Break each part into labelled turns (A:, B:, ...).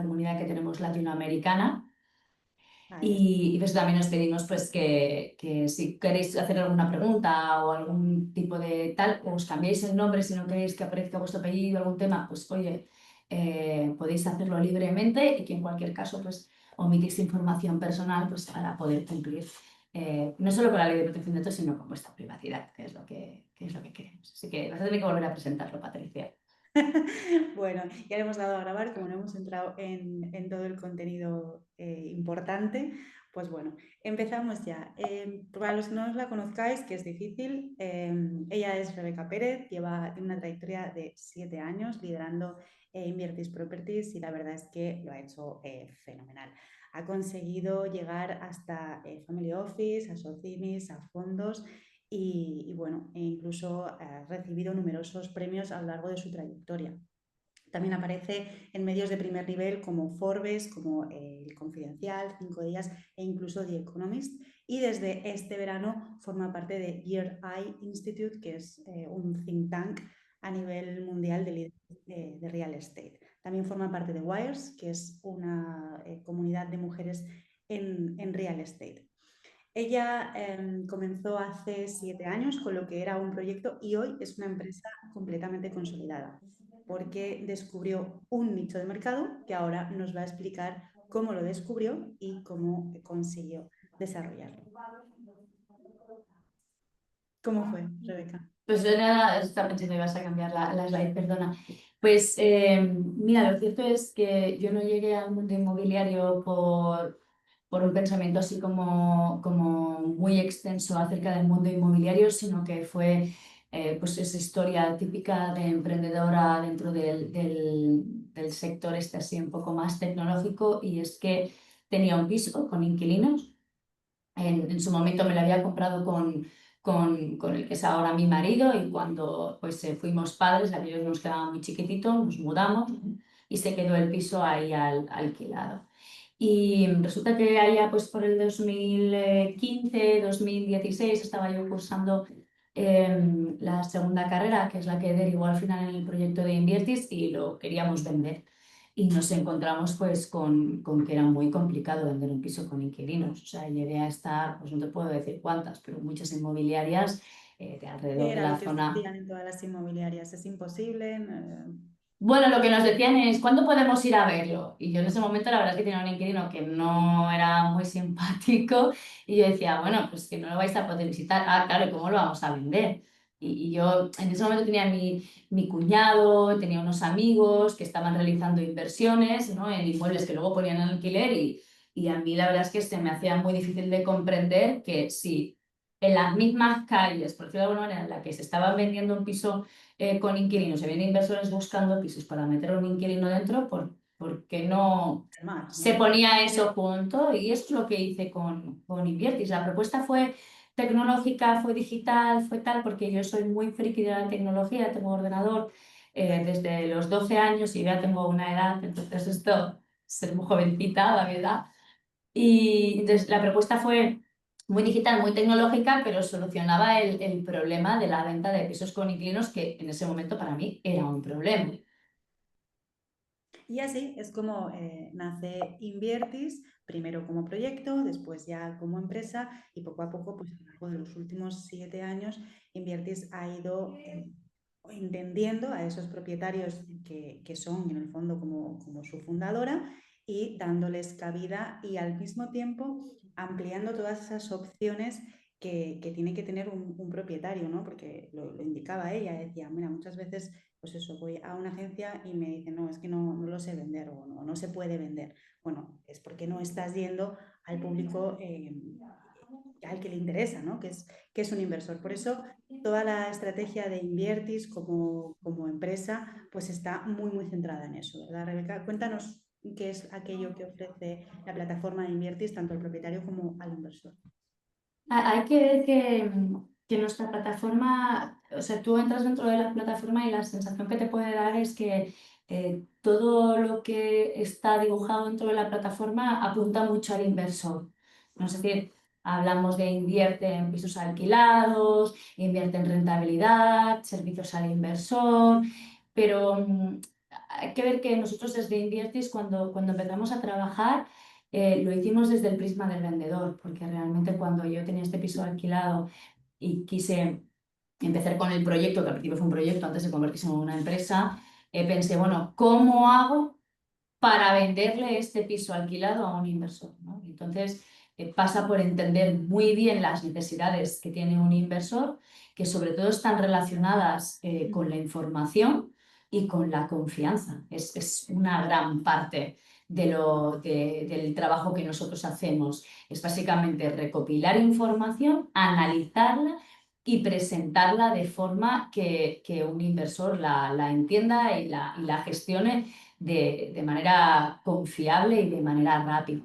A: comunidad que tenemos latinoamericana.
B: Vale.
A: Y pues también os pedimos pues que si queréis hacer alguna pregunta o algún tipo de tal, os cambiéis el nombre si no queréis que aparezca vuestro apellido, algún tema, pues oye, podéis hacerlo libremente y que en cualquier caso pues omitís información personal pues para poder cumplir no solo con la ley de protección de datos, sino con vuestra privacidad, que es lo que queremos. Así que vas a tener que volver a presentarlo, Patricia.
B: Bueno, ya le hemos dado a grabar, como no hemos entrado en todo el contenido importante, pues bueno, empezamos ya. Para los que no os la conozcáis, que es difícil, ella es Rebeca Pérez, tiene una trayectoria de 7 años liderando Inviertis Properties y la verdad es que lo ha hecho fenomenal. Ha conseguido llegar hasta Family Office, a Socimis, a fondos y bueno, e incluso ha recibido numerosos premios a lo largo de su trayectoria. También aparece en medios de primer nivel como Forbes, como El Confidencial, 5 Días e incluso The Economist. Y desde este verano forma parte de Year Eye Institute, que es un think tank a nivel mundial de líderes de real estate. También forma parte de Wires, que es una comunidad de mujeres en real estate. Ella comenzó hace 7 años con lo que era un proyecto y hoy es una empresa completamente consolidada porque descubrió un nicho de mercado que ahora nos va a explicar cómo lo descubrió y cómo consiguió desarrollarlo. ¿Cómo fue, Rebeca?
A: Pues yo nada, estaba pensando que ibas a cambiar la slide, perdona. Pues mira, lo cierto es que yo no llegué al mundo inmobiliario por un pensamiento así como muy extenso acerca del mundo inmobiliario, sino que fue pues esa historia típica de emprendedora dentro del sector este así un poco más tecnológico, y es que tenía un piso con inquilinos. En su momento me lo había comprado con el que es ahora mi marido, y cuando pues fuimos padres, aquellos nos quedaban muy chiquititos, nos mudamos y se quedó el piso ahí alquilado. Y resulta que allá pues por el 2015, 2016 estaba yo cursando la segunda carrera, que es la que derivó al final en el proyecto de Inviertis, y lo queríamos vender. Y nos encontramos pues con que era muy complicado vender un piso con inquilinos. O sea, llegué a estar, pues no te puedo decir cuántas, pero muchas inmobiliarias de
B: ¿Qué
A: alrededor de
B: era lo
A: la
B: que os
A: zona.
B: decían en todas las inmobiliarias? ¿Es imposible?
A: Bueno, lo que nos decían es, ¿cuándo podemos ir a verlo? Y yo en ese momento la verdad es que tenía un inquilino que no era muy simpático, y yo decía, bueno, pues que no lo vais a poder visitar. Ah, claro, ¿y cómo lo vamos a vender? Y yo en ese momento tenía mi cuñado, tenía unos amigos que estaban realizando inversiones, ¿no?, en inmuebles que luego ponían en alquiler, y a mí la verdad es que se me hacía muy difícil de comprender que si en las mismas calles, por decirlo de alguna manera, en la que se estaba vendiendo un piso con inquilinos, se vienen inversores buscando pisos para meter a un inquilino dentro, porque no
B: Más,
A: se
B: ¿no?
A: ponía eso junto. Y eso es lo que hice con Inviertis. La propuesta fue tecnológica, fue digital, fue tal, porque yo soy muy friki de la tecnología, tengo ordenador desde los 12 años y ya tengo una edad, entonces esto, ser muy jovencita, la verdad. Y entonces la propuesta fue muy digital, muy tecnológica, pero solucionaba el problema de la venta de pisos con inquilinos, que en ese momento para mí era un problema.
B: Y así es como nace Inviertis, primero como proyecto, después ya como empresa y poco a poco, pues a lo largo de los últimos 7 años, Inviertis ha ido entendiendo a esos propietarios que son en el fondo como su fundadora y dándoles cabida y al mismo tiempo ampliando todas esas opciones que tiene que tener un propietario, ¿no? Porque lo indicaba ella, decía, mira, muchas veces pues eso, voy a una agencia y me dicen, no, es que no lo sé vender o no se puede vender. Bueno, es porque no estás yendo al público al que le interesa, ¿no? Que es un inversor. Por eso toda la estrategia de Inviertis como empresa pues está muy centrada en eso, ¿verdad, Rebeca? Cuéntanos qué es aquello que ofrece la plataforma de Inviertis tanto al propietario como al inversor.
A: Hay que ver que nuestra plataforma, o sea, tú entras dentro de la plataforma y la sensación que te puede dar es que todo lo que está dibujado dentro de la plataforma apunta mucho al inversor. ¿No? Es decir, hablamos de invierte en pisos alquilados, invierte en rentabilidad, servicios al inversor, pero hay que ver que nosotros desde Inviertis, cuando empezamos a trabajar, lo hicimos desde el prisma del vendedor, porque realmente cuando yo tenía este piso alquilado y quise empezar con el proyecto, que al principio fue un proyecto antes de convertirse en una empresa, pensé, bueno, ¿cómo hago para venderle este piso alquilado a un inversor, ¿no? Entonces, pasa por entender muy bien las necesidades que tiene un inversor, que sobre todo están relacionadas con la información y con la confianza. Es una gran parte del trabajo que nosotros hacemos. Es básicamente recopilar información, analizarla y presentarla de forma que un inversor la entienda y la gestione de manera confiable y de manera rápida.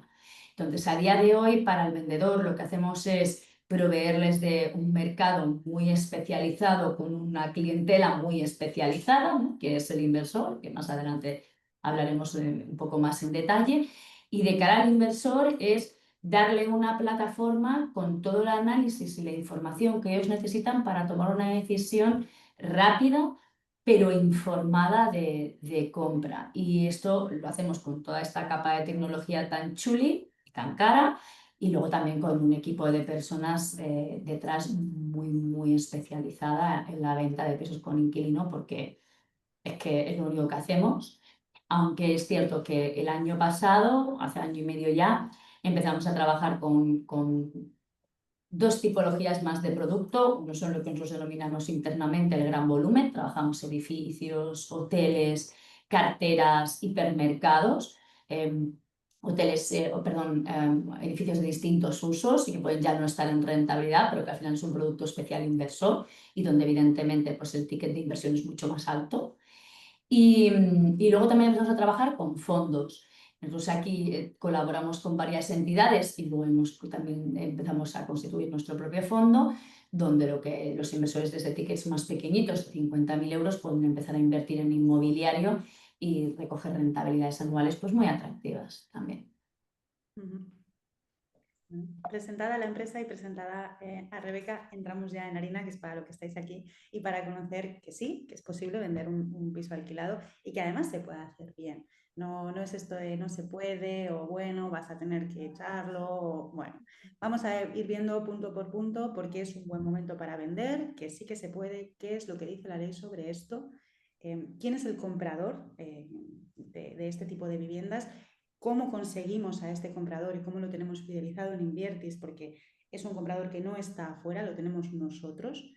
A: Entonces, a día de hoy, para el vendedor, lo que hacemos es proveerles de un mercado muy especializado, con una clientela muy especializada, ¿no? Que es el inversor, que más adelante hablaremos un poco más en detalle. Y de cara al inversor es darle una plataforma con todo el análisis y la información que ellos necesitan para tomar una decisión rápida pero informada de compra. Y esto lo hacemos con toda esta capa de tecnología tan chuli, tan cara, y luego también con un equipo de personas detrás muy especializada en la venta de pisos con inquilino, porque es que es lo único que hacemos. Aunque es cierto que el año pasado, hace año y medio ya, empezamos a trabajar con dos tipologías más de producto. Uno son lo que nosotros denominamos internamente el gran volumen. Trabajamos edificios, hoteles, carteras, hipermercados, hoteles, edificios de distintos usos y que pueden ya no estar en rentabilidad, pero que al final es un producto especial inversor y donde evidentemente pues, el ticket de inversión es mucho más alto. Y luego también empezamos a trabajar con fondos. Nosotros aquí colaboramos con varias entidades y luego también empezamos a constituir nuestro propio fondo, donde los inversores desde tickets más pequeñitos, 50.000 euros, pueden empezar a invertir en inmobiliario y recoger rentabilidades anuales pues muy atractivas también.
B: Presentada la empresa y presentada a Rebeca, entramos ya en harina, que es para lo que estáis aquí, y para conocer que sí, que es posible vender un piso alquilado y que además se puede hacer bien. No, no es esto de no se puede o bueno, vas a tener que echarlo. Bueno, vamos a ir viendo punto por punto por qué es un buen momento para vender, que sí que se puede, qué es lo que dice la ley sobre esto, quién es el comprador de este tipo de viviendas, cómo conseguimos a este comprador y cómo lo tenemos fidelizado en Inviertis, porque es un comprador que no está afuera, lo tenemos nosotros.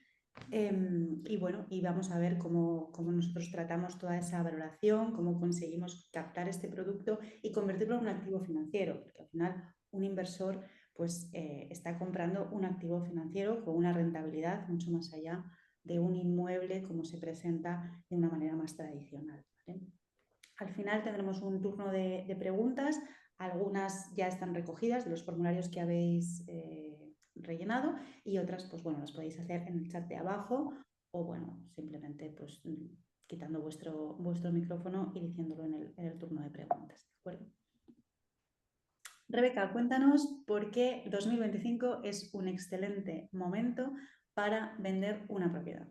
B: Y bueno, y vamos a ver cómo nosotros tratamos toda esa valoración, cómo conseguimos captar este producto y convertirlo en un activo financiero, porque al final un inversor pues está comprando un activo financiero con una rentabilidad mucho más allá de un inmueble como se presenta de una manera más tradicional, ¿vale? Al final tendremos un turno de preguntas, algunas ya están recogidas de los formularios que habéis rellenado y otras, pues bueno, las podéis hacer en el chat de abajo o bueno, simplemente pues quitando vuestro micrófono y diciéndolo en el turno de preguntas, ¿de acuerdo? Rebeca, cuéntanos por qué 2025 es un excelente momento para vender una propiedad.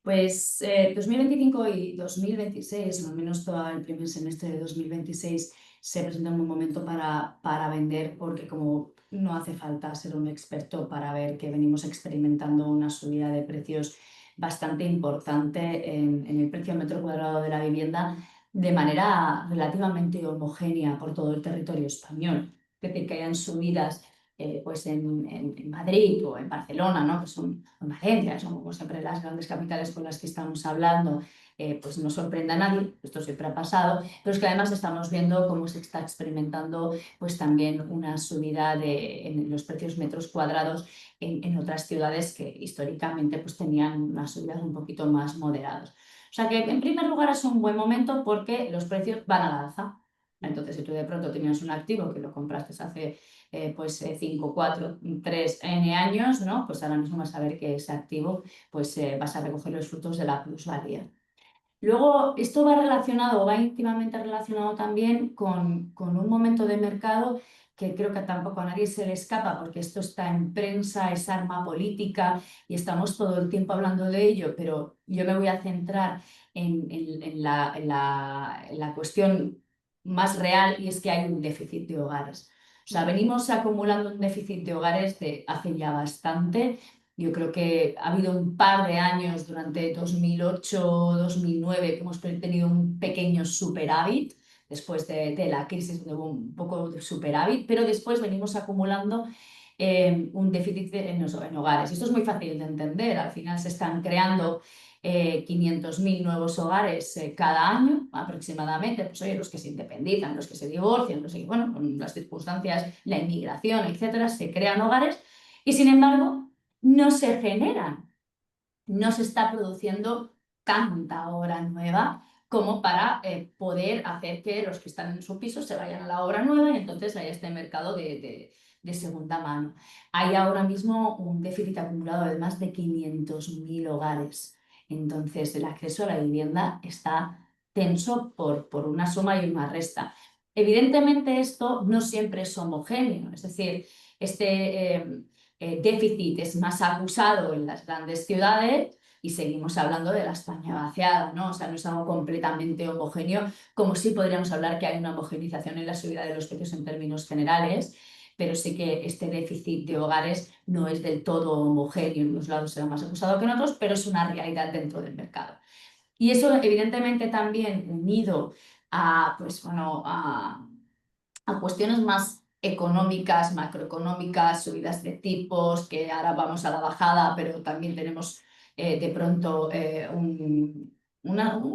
A: Pues 2025 y 2026, o al menos todo el primer semestre de 2026, se presenta un buen momento para vender, porque como no hace falta ser un experto para ver que venimos experimentando una subida de precios bastante importante en el precio al metro cuadrado de la vivienda de manera relativamente homogénea por todo el territorio español. Es decir, que hayan subidas pues en Madrid o en Barcelona, ¿no? Que son, o en Valencia, son como siempre las grandes capitales con las que estamos hablando, pues no sorprende a nadie, esto siempre ha pasado, pero es que además estamos viendo cómo se está experimentando pues también una subida en los precios metros cuadrados en otras ciudades que históricamente pues tenían unas subidas un poquito más moderadas. O sea que en primer lugar es un buen momento porque los precios van a la alza. Entonces, si tú de pronto tenías un activo que lo compraste hace 5, 4, 3 N años, ¿no? Pues ahora mismo vas a ver que ese activo pues vas a recoger los frutos de la plusvalía. Luego, esto va relacionado, va íntimamente relacionado también con un momento de mercado que creo que tampoco a nadie se le escapa, porque esto está en prensa, es arma política y estamos todo el tiempo hablando de ello, pero yo me voy a centrar en la cuestión más real, y es que hay un déficit de hogares. O sea, venimos acumulando un déficit de hogares de hace ya bastante. Yo creo que ha habido un par de años durante 2008-2009 que hemos tenido un pequeño superávit después de la crisis, donde hubo un poco de superávit, pero después venimos acumulando un déficit en hogares. Esto es muy fácil de entender. Al final se están creando 500.000 nuevos hogares cada año aproximadamente. Pues oye, los que se independizan, los que se divorcian, los que, bueno, con las circunstancias, la inmigración, etcétera, se crean hogares y sin embargo no se generan, no se está produciendo tanta obra nueva como para poder hacer que los que están en su piso se vayan a la obra nueva y entonces haya este mercado de segunda mano. Hay ahora mismo un déficit acumulado de más de 500.000 hogares. Entonces el acceso a la vivienda está tenso por una suma y una resta. Evidentemente esto no siempre es homogéneo, es decir, déficit es más acusado en las grandes ciudades y seguimos hablando de la España vaciada, ¿no? O sea, no es algo completamente homogéneo, como sí podríamos hablar que hay una homogenización en la subida de los precios en términos generales, pero sí que este déficit de hogares no es del todo homogéneo, en unos lados será más acusado que en otros, pero es una realidad dentro del mercado. Y eso evidentemente también unido a, pues, bueno, a cuestiones más económicas, macroeconómicas, subidas de tipos, que ahora vamos a la bajada, pero también tenemos de pronto un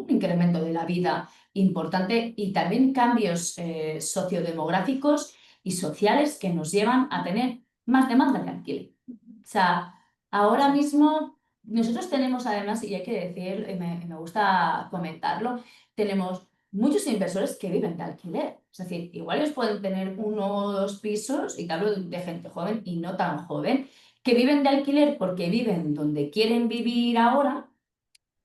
A: incremento de la vida importante y también cambios sociodemográficos y sociales que nos llevan a tener más demanda de alquiler. O sea, ahora mismo nosotros tenemos además, y hay que decir, me gusta comentarlo, tenemos muchos inversores que viven de alquiler. Es decir, igual ellos pueden tener uno o dos pisos, y te hablo de gente joven y no tan joven, que viven de alquiler porque viven donde quieren vivir ahora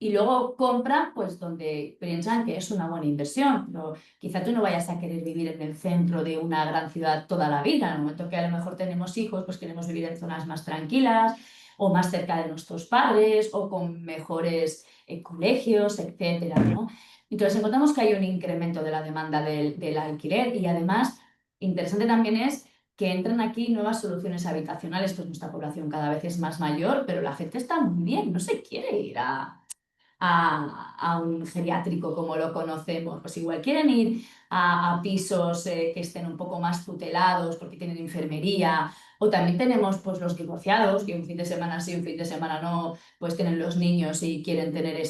A: y luego compran pues donde piensan que es una buena inversión. Pero quizá tú no vayas a querer vivir en el centro de una gran ciudad toda la vida. En el momento que a lo mejor tenemos hijos, pues queremos vivir en zonas más tranquilas o más cerca de nuestros padres o con mejores colegios, etcétera, ¿no? Entonces encontramos que hay un incremento de la demanda del alquiler y además interesante también es que entran aquí nuevas soluciones habitacionales, pues nuestra población cada vez es más mayor, pero la gente está muy bien, no se quiere ir a un geriátrico como lo conocemos. Pues igual quieren ir a pisos que estén un poco más tutelados porque tienen enfermería. O también tenemos pues los divorciados que un fin de semana sí, un fin de semana no, pues tienen los niños y quieren tener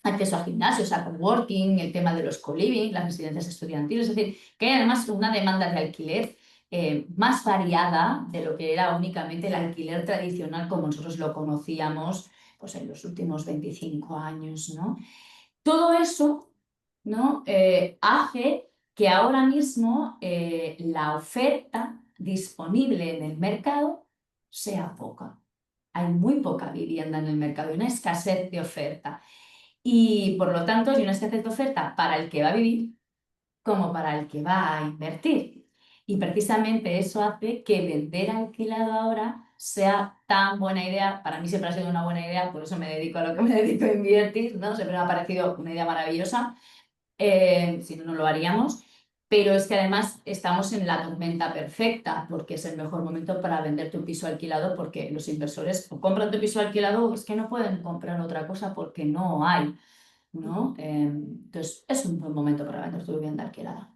A: acceso a gimnasios, a coworking, el tema de los co-living, las residencias estudiantiles. Es decir, que hay además una demanda de alquiler más variada de lo que era únicamente el alquiler tradicional como nosotros lo conocíamos pues en los últimos 25 años, ¿no? Todo eso, ¿no? Hace que ahora mismo la oferta disponible en el mercado sea poca. Hay muy poca vivienda en el mercado, hay una escasez de oferta. Y por lo tanto, hay una escasez de oferta para el que va a vivir como para el que va a invertir. Y precisamente eso hace que vender alquilado ahora sea tan buena idea. Para mí siempre ha sido una buena idea, por eso me dedico a lo que me dedico a invertir, ¿no? Siempre me ha parecido una idea maravillosa, si no, no lo haríamos. Pero es que además estamos en la tormenta perfecta, porque es el mejor momento para vender tu piso alquilado, porque los inversores o compran tu piso alquilado o es que no pueden comprar otra cosa porque no hay, ¿no? Entonces es un buen momento para vender tu vivienda alquilada.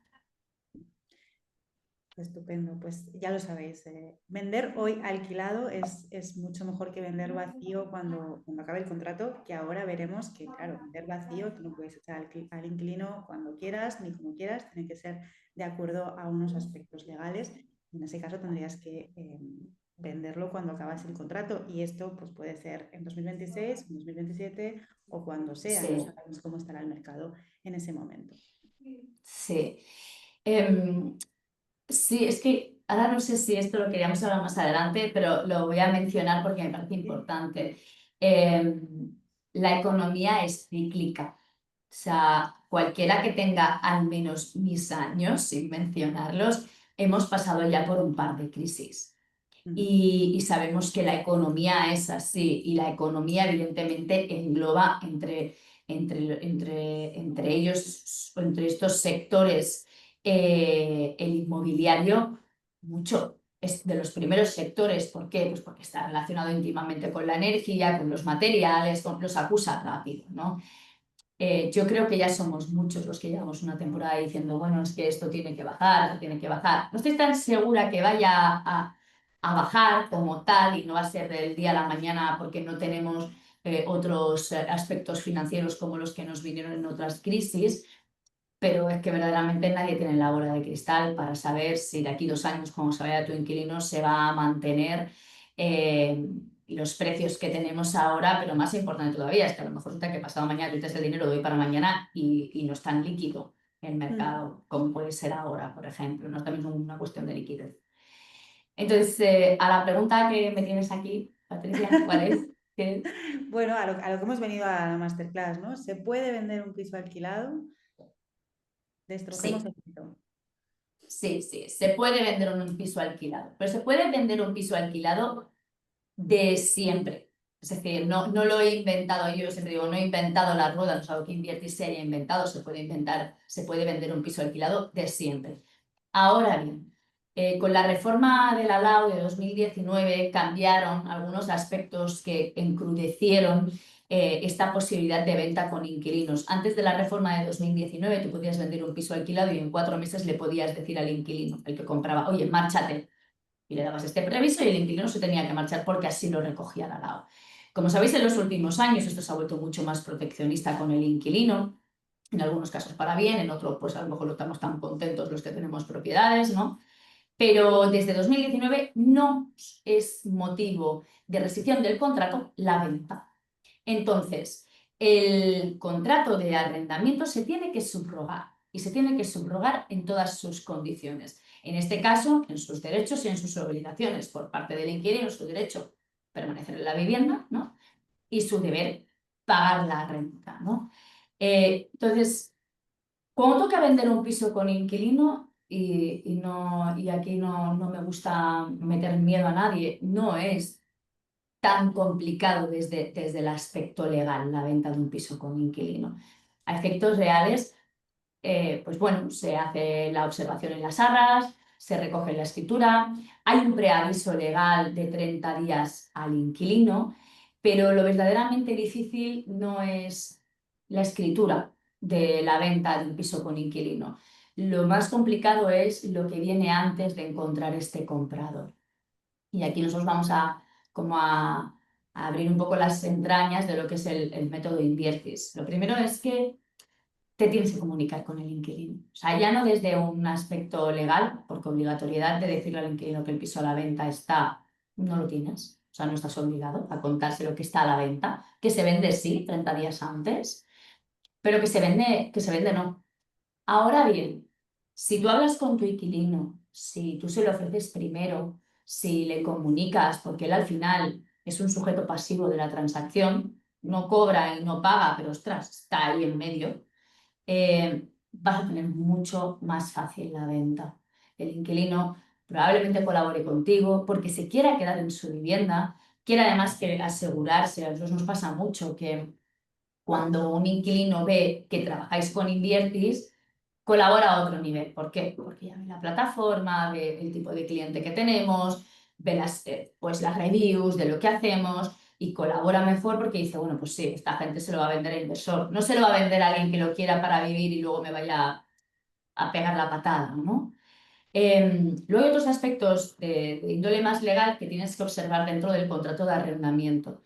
B: Estupendo, pues ya lo sabéis. Vender hoy alquilado es mucho mejor que vender vacío cuando acabe el contrato, que ahora veremos que, claro, vender vacío, tú no puedes echar al inquilino cuando quieras ni como quieras, tiene que ser de acuerdo a unos aspectos legales. En ese caso tendrías que venderlo cuando acabas el contrato y esto pues, puede ser en 2026, en 2027 o cuando sea. No
A: Sí,
B: sabemos cómo estará el mercado en ese momento.
A: sí. Em, sí, es que ahora no sé si esto lo queríamos hablar más adelante, pero lo voy a mencionar porque me parece importante. La economía es cíclica. O sea, cualquiera que tenga al menos mis años, sin mencionarlos, hemos pasado ya por un par de crisis.
B: Ujú.
A: Y sabemos que la economía es así y la economía evidentemente engloba entre entre ellos, entre estos sectores, el inmobiliario, mucho. Es de los primeros sectores. ¿Por qué? Pues porque está relacionado íntimamente con la energía, con los materiales, los acusa rápido, ¿no? Yo creo que ya somos muchos los que llevamos una temporada diciendo, bueno, es que esto tiene que bajar, esto tiene que bajar. No estoy tan segura que vaya a bajar como tal y no va a ser del día a la mañana porque no tenemos otros aspectos financieros como los que nos vinieron en otras crisis, pero es que verdaderamente nadie tiene la bola de cristal para saber si de aquí 2 años, cuando se vaya tu inquilino, se va a mantener eh, los precios que tenemos ahora, pero más importante todavía es que a lo mejor resulta que pasado mañana tú dices el dinero de hoy para mañana y no es tan líquido el
B: Mm.
A: mercado como puede ser ahora, por ejemplo, no es también una cuestión de liquidez. Entonces, a la pregunta que me tienes aquí, Patricia, ¿cuál es? ¿Qué?
B: Bueno, a lo que hemos venido a la masterclass, ¿no? ¿Se puede vender un piso alquilado? Destrocemos
A: Sí.
B: el mito.
A: Sí, sí, se puede vender un piso alquilado, pero se puede vender un piso alquilado de siempre. Es decir, no lo he inventado yo, siempre digo, no he inventado la rueda, no es algo que Invertir se haya inventado, se puede inventar, se puede vender un piso alquilado de siempre. Ahora bien, con la reforma de la LAU de 2019 cambiaron algunos aspectos que encrudecieron esta posibilidad de venta con inquilinos. Antes de la reforma de 2019 tú podías vender un piso alquilado y en 4 meses le podías decir al inquilino, el que compraba, oye, márchate, y le dabas este preaviso y el inquilino se tenía que marchar porque así lo recogía la LAO. Como sabéis, en los últimos años esto se ha vuelto mucho más proteccionista con el inquilino, en algunos casos para bien, en otros pues a lo mejor no estamos tan contentos los que tenemos propiedades, ¿no? Pero desde 2019 no es motivo de rescisión del contrato la venta. Entonces, el contrato de arrendamiento se tiene que subrogar y se tiene que subrogar en todas sus condiciones. En este caso, en sus derechos y en sus obligaciones por parte del inquilino, su derecho permanecer en la vivienda, ¿no? Y su deber pagar la renta, ¿no? Entonces, cuando toca vender un piso con inquilino, y aquí no me gusta meter miedo a nadie, no es tan complicado desde el aspecto legal la venta de un piso con inquilino. A efectos reales, pues bueno, se hace la observación en las arras, se recoge la escritura, hay un preaviso legal de 30 días al inquilino, pero lo verdaderamente difícil no es la escritura de la venta de un piso con inquilino. Lo más complicado es lo que viene antes de encontrar este comprador. Y aquí nosotros vamos a abrir un poco las entrañas de lo que es el método Inviertis. Lo primero es que te tienes que comunicar con el inquilino. O sea, ya no desde un aspecto legal, porque obligatoriedad de decirle al inquilino que el piso a la venta está, no lo tienes. O sea, no estás obligado a contarse lo que está a la venta, que se vende sí, 30 días antes, pero que se vende no. Ahora bien, si tú hablas con tu inquilino, si tú se lo ofreces primero, si le comunicas, porque él al final es un sujeto pasivo de la transacción, no cobra y no paga, pero ostras, está ahí en medio, vas a tener mucho más fácil la venta. El inquilino probablemente colabore contigo porque se quiera quedar en su vivienda, quiere además que asegurarse, a nosotros nos pasa mucho que cuando un inquilino ve que trabajáis con Inviertis, colabora a otro nivel. ¿Por qué? Porque ya ve la plataforma, ve el tipo de cliente que tenemos, ve pues las reviews de lo que hacemos y colabora mejor porque dice, bueno, pues sí, esta gente se lo va a vender a inversor, no se lo va a vender a alguien que lo quiera para vivir y luego me vaya a pegar la patada, ¿no? Luego hay otros aspectos de índole más legal que tienes que observar dentro del contrato de arrendamiento.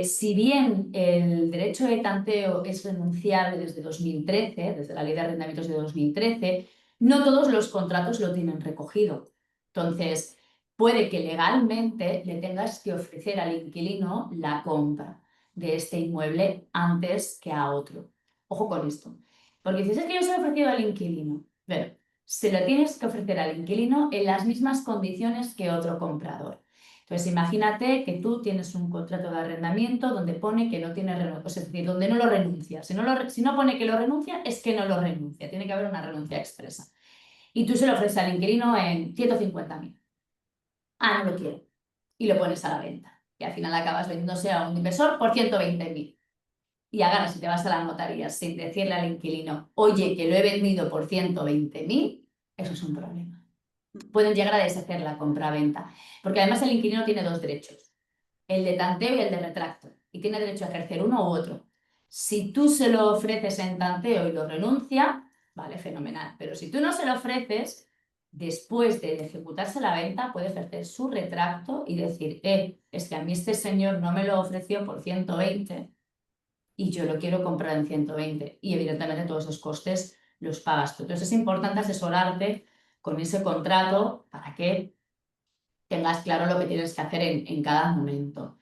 A: Si bien el derecho de tanteo es renunciable desde 2013, desde la Ley de Arrendamientos de 2013, no todos los contratos lo tienen recogido. Entonces, puede que legalmente le tengas que ofrecer al inquilino la compra de este inmueble antes que a otro. Ojo con esto. Porque dices, es que yo se lo he ofrecido al inquilino. Bueno, se lo tienes que ofrecer al inquilino en las mismas condiciones que otro comprador. Entonces, imagínate que tú tienes un contrato de arrendamiento donde pone que no tiene renuncia, es decir, donde no lo renuncia. Si no pone que lo renuncia, es que no lo renuncia. Tiene que haber una renuncia expresa. Y tú se lo ofreces al inquilino en 150.000. Ah, no lo quiero. Y lo pones a la venta. Y al final acabas vendiéndose a un inversor por 120.000. y agarras y te vas a la notaría sin decirle al inquilino, oye, que lo he vendido por 120.000, eso es un problema. Pueden llegar a deshacer la compraventa, porque además el inquilino tiene dos derechos, el de tanteo y el de retracto, y tiene derecho a ejercer uno u otro. Si tú se lo ofreces en tanteo y lo renuncia, vale, fenomenal, pero si tú no se lo ofreces, después de ejecutarse la venta, puede ejercer su retracto y decir, es que a mí este señor no me lo ofreció por 120 y yo lo quiero comprar en 120 y evidentemente todos esos costes los pagas tú. Entonces es importante asesorarte con ese contrato para que tengas claro lo que tienes que hacer en cada momento.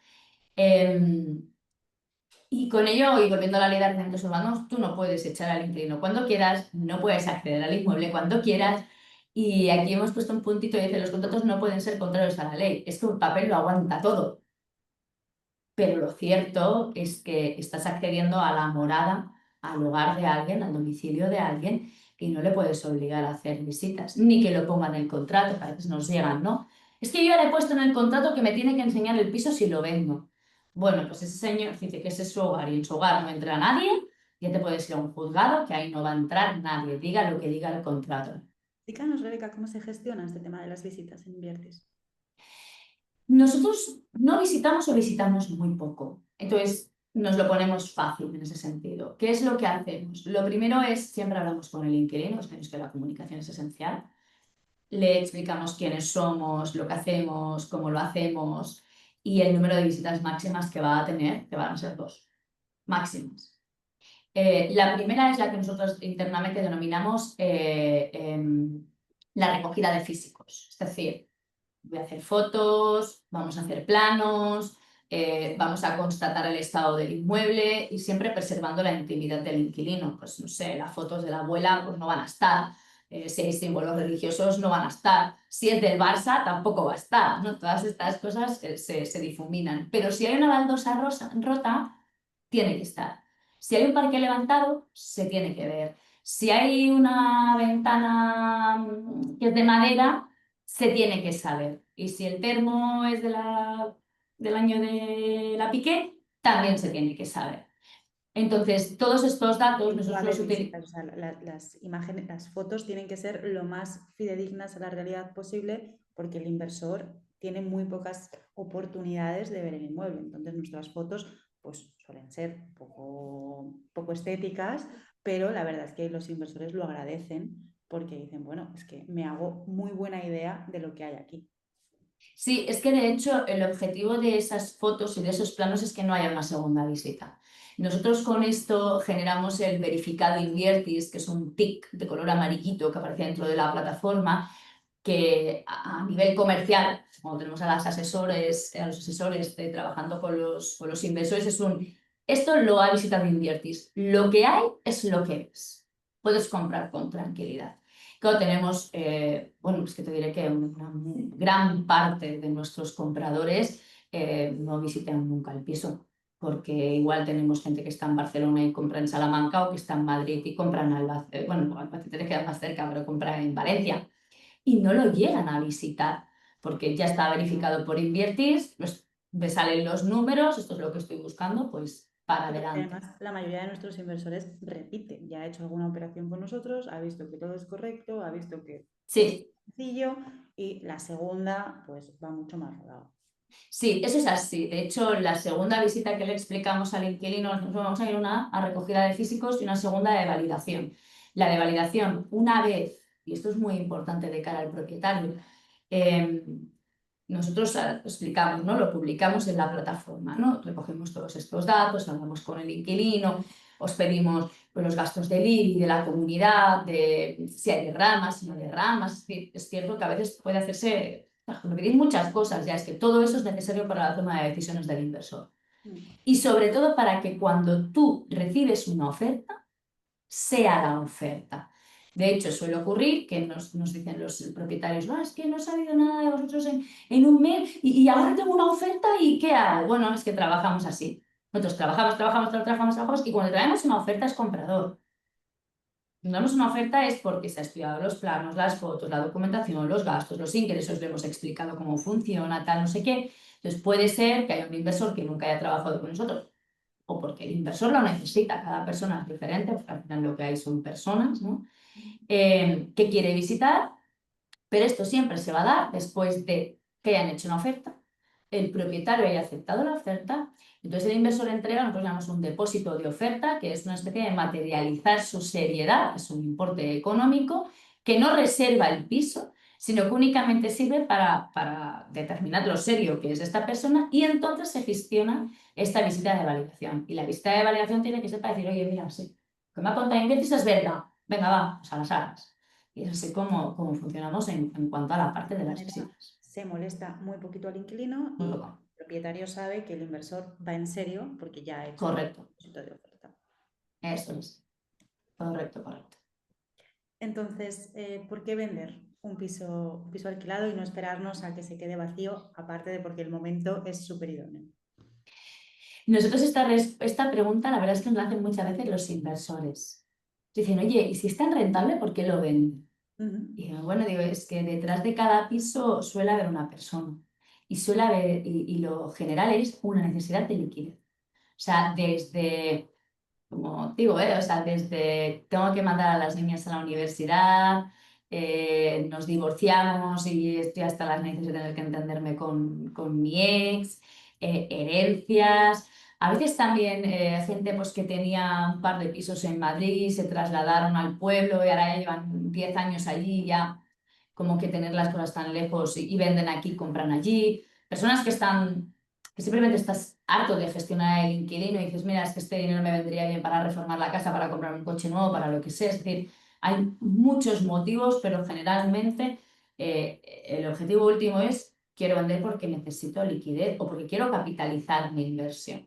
A: Y con ello, y volviendo a la ley de arrendamientos urbanos, tú no puedes echar al inquilino cuando quieras, no puedes acceder al inmueble cuando quieras. Y aquí hemos puesto un puntito y dice, los contratos no pueden ser contrarios a la ley. Es que un papel lo aguanta todo. Pero lo cierto es que estás accediendo a la morada, al hogar de alguien, al domicilio de alguien, y no le puedes obligar a hacer visitas, ni que lo ponga en el contrato, que a veces nos llegan, ¿no? Es que yo ya le he puesto en el contrato que me tiene que enseñar el piso si lo vendo. Bueno, pues ese señor dice que ese es su hogar y en su hogar no entra nadie, ya te puedes ir a un juzgado que ahí no va a entrar nadie, diga lo que diga el contrato.
B: Explícanos, Rebeca, cómo se gestiona este tema de las visitas en Inviertes.
A: Nosotros no visitamos o visitamos muy poco. Entonces, nos lo ponemos fácil en ese sentido. ¿Qué es lo que hacemos? Lo primero es, siempre hablamos con el inquilino, sabemos que la comunicación es esencial. Le explicamos quiénes somos, lo que hacemos, cómo lo hacemos y el número de visitas máximas que va a tener, que van a ser 2 máximas. La primera es la que nosotros internamente denominamos la recogida de físicos. Es decir, voy a hacer fotos, vamos a hacer planos, vamos a constatar el estado del inmueble y siempre preservando la intimidad del inquilino. Pues no sé, las fotos de la abuela pues no van a estar, si hay símbolos religiosos no van a estar, si es del Barça tampoco va a estar, ¿no? Todas estas cosas se difuminan. Pero si hay una baldosa rota, tiene que estar. Si hay un parque levantado, se tiene que ver. Si hay una ventana que es de madera, se tiene que saber. Y si el termo es del año de la Piqué, también se tiene que saber. Entonces, todos estos datos
B: Va a
A: nosotros
B: haber
A: los utilizamos.
B: visitas, o sea, las imágenes, las fotos tienen que ser lo más fidedignas a la realidad posible porque el inversor tiene muy pocas oportunidades de ver el inmueble. Entonces, nuestras fotos pues, suelen ser poco estéticas, pero la verdad es que los inversores lo agradecen porque dicen, bueno, es que me hago muy buena idea de lo que hay aquí.
A: Sí, es que de hecho el objetivo de esas fotos y de esos planos es que no haya una segunda visita. Nosotros con esto generamos el verificado Inviertis, que es un tic de color amarillito que aparece dentro de la plataforma, que a nivel comercial, cuando tenemos a los asesores trabajando con los inversores, esto lo ha visitado Inviertis. Lo que hay es lo que es. Puedes comprar con tranquilidad. Claro, tenemos, bueno, pues que te diré que una gran parte de nuestros compradores no visitan nunca el piso, porque igual tenemos gente que está en Barcelona y compra en Salamanca o que está en Madrid y compra en Albacete, bueno, Albacete te queda más cerca, pero compra en Valencia y no lo llegan a visitar, porque ya está verificado por Invertir, pues me salen los números, esto es lo que estoy buscando, pues para
B: Y
A: adelante.
B: además, la mayoría de nuestros inversores repiten, ya ha hecho alguna operación con nosotros, ha visto que todo es correcto, ha visto que es
A: Sí,
B: sencillo y la segunda pues va mucho más rodado.
A: sí, eso es así. De hecho, la segunda visita que le explicamos al inquilino, nosotros vamos a ir una a recogida de físicos y una segunda de validación. La de validación, una vez, y esto es muy importante de cara al propietario, eh, nosotros explicamos, ¿no? Lo publicamos en la plataforma, ¿no? Recogemos todos estos datos, hablamos con el inquilino, os pedimos pues, los gastos del IBI, de la comunidad, de si hay derramas, si no hay derramas. Es cierto que a veces puede hacerse, me pedís muchas cosas, ya es que todo eso es necesario para la toma de decisiones del inversor.
B: Mm.
A: Y sobre todo para que cuando tú recibes una oferta, sea la oferta. De hecho, suele ocurrir que nos dicen los propietarios, no, es que no he sabido nada de vosotros en un mes y ahora tengo una oferta y ¿qué hago? Bueno, es que trabajamos así. Nosotros trabajamos y cuando traemos una oferta es comprador. Cuando damos una oferta es porque se ha estudiado los planos, las fotos, la documentación, los gastos, los ingresos, le hemos explicado cómo funciona, tal, no sé qué. Entonces puede ser que haya un inversor que nunca haya trabajado con nosotros o porque el inversor lo necesita, cada persona es diferente, porque al final lo que hay son personas, ¿no? Que quiere visitar, pero esto siempre se va a dar después de que hayan hecho una oferta, el propietario haya aceptado la oferta, entonces el inversor entrega, nosotros llamamos un depósito de oferta, que es una especie de materializar su seriedad, es un importe económico que no reserva el piso, sino que únicamente sirve para determinar lo serio que es esta persona y entonces se gestiona esta visita de validación. Y la visita de validación tiene que ser para decir, oye, mira, sí, que me ha contado Invertis es verdad, venga, vamos a las alas. Y es así como funcionamos en cuanto a la parte de las visitas.
B: Se molesta muy poquito al inquilino
A: Muy
B: y
A: poco.
B: el propietario sabe que el inversor va en serio porque ya ha hecho el
A: Correcto,
B: depósito de oferta.
A: eso es. Correcto, correcto.
B: Entonces, ¿por qué vender un piso alquilado y no esperarnos a que se quede vacío, aparte de porque el momento es súper idóneo?
A: Nosotros esta pregunta la verdad es que nos la hacen muchas veces los inversores. Dicen, oye, ¿y si es tan rentable, por qué lo venden?
B: Ujú.
A: Y digo, bueno, digo, es que detrás de cada piso suele haber una persona y suele haber, y lo general es una necesidad de liquidez. O sea, desde como digo, o sea, desde tengo que mandar a las niñas a la universidad, nos divorciamos y estoy hasta las narices de tener que entenderme con mi ex, herencias. A veces también gente pues, que tenía un par de pisos en Madrid, se trasladaron al pueblo y ahora ya llevan 10 años allí, ya como que tener las cosas tan lejos y venden aquí, compran allí. Personas que están que simplemente estás harto de gestionar el inquilino y dices, mira, es que este dinero me vendría bien para reformar la casa, para comprar un coche nuevo, para lo que sea. Es decir, hay muchos motivos, pero generalmente el objetivo último es quiero vender porque necesito liquidez o porque quiero capitalizar mi inversión.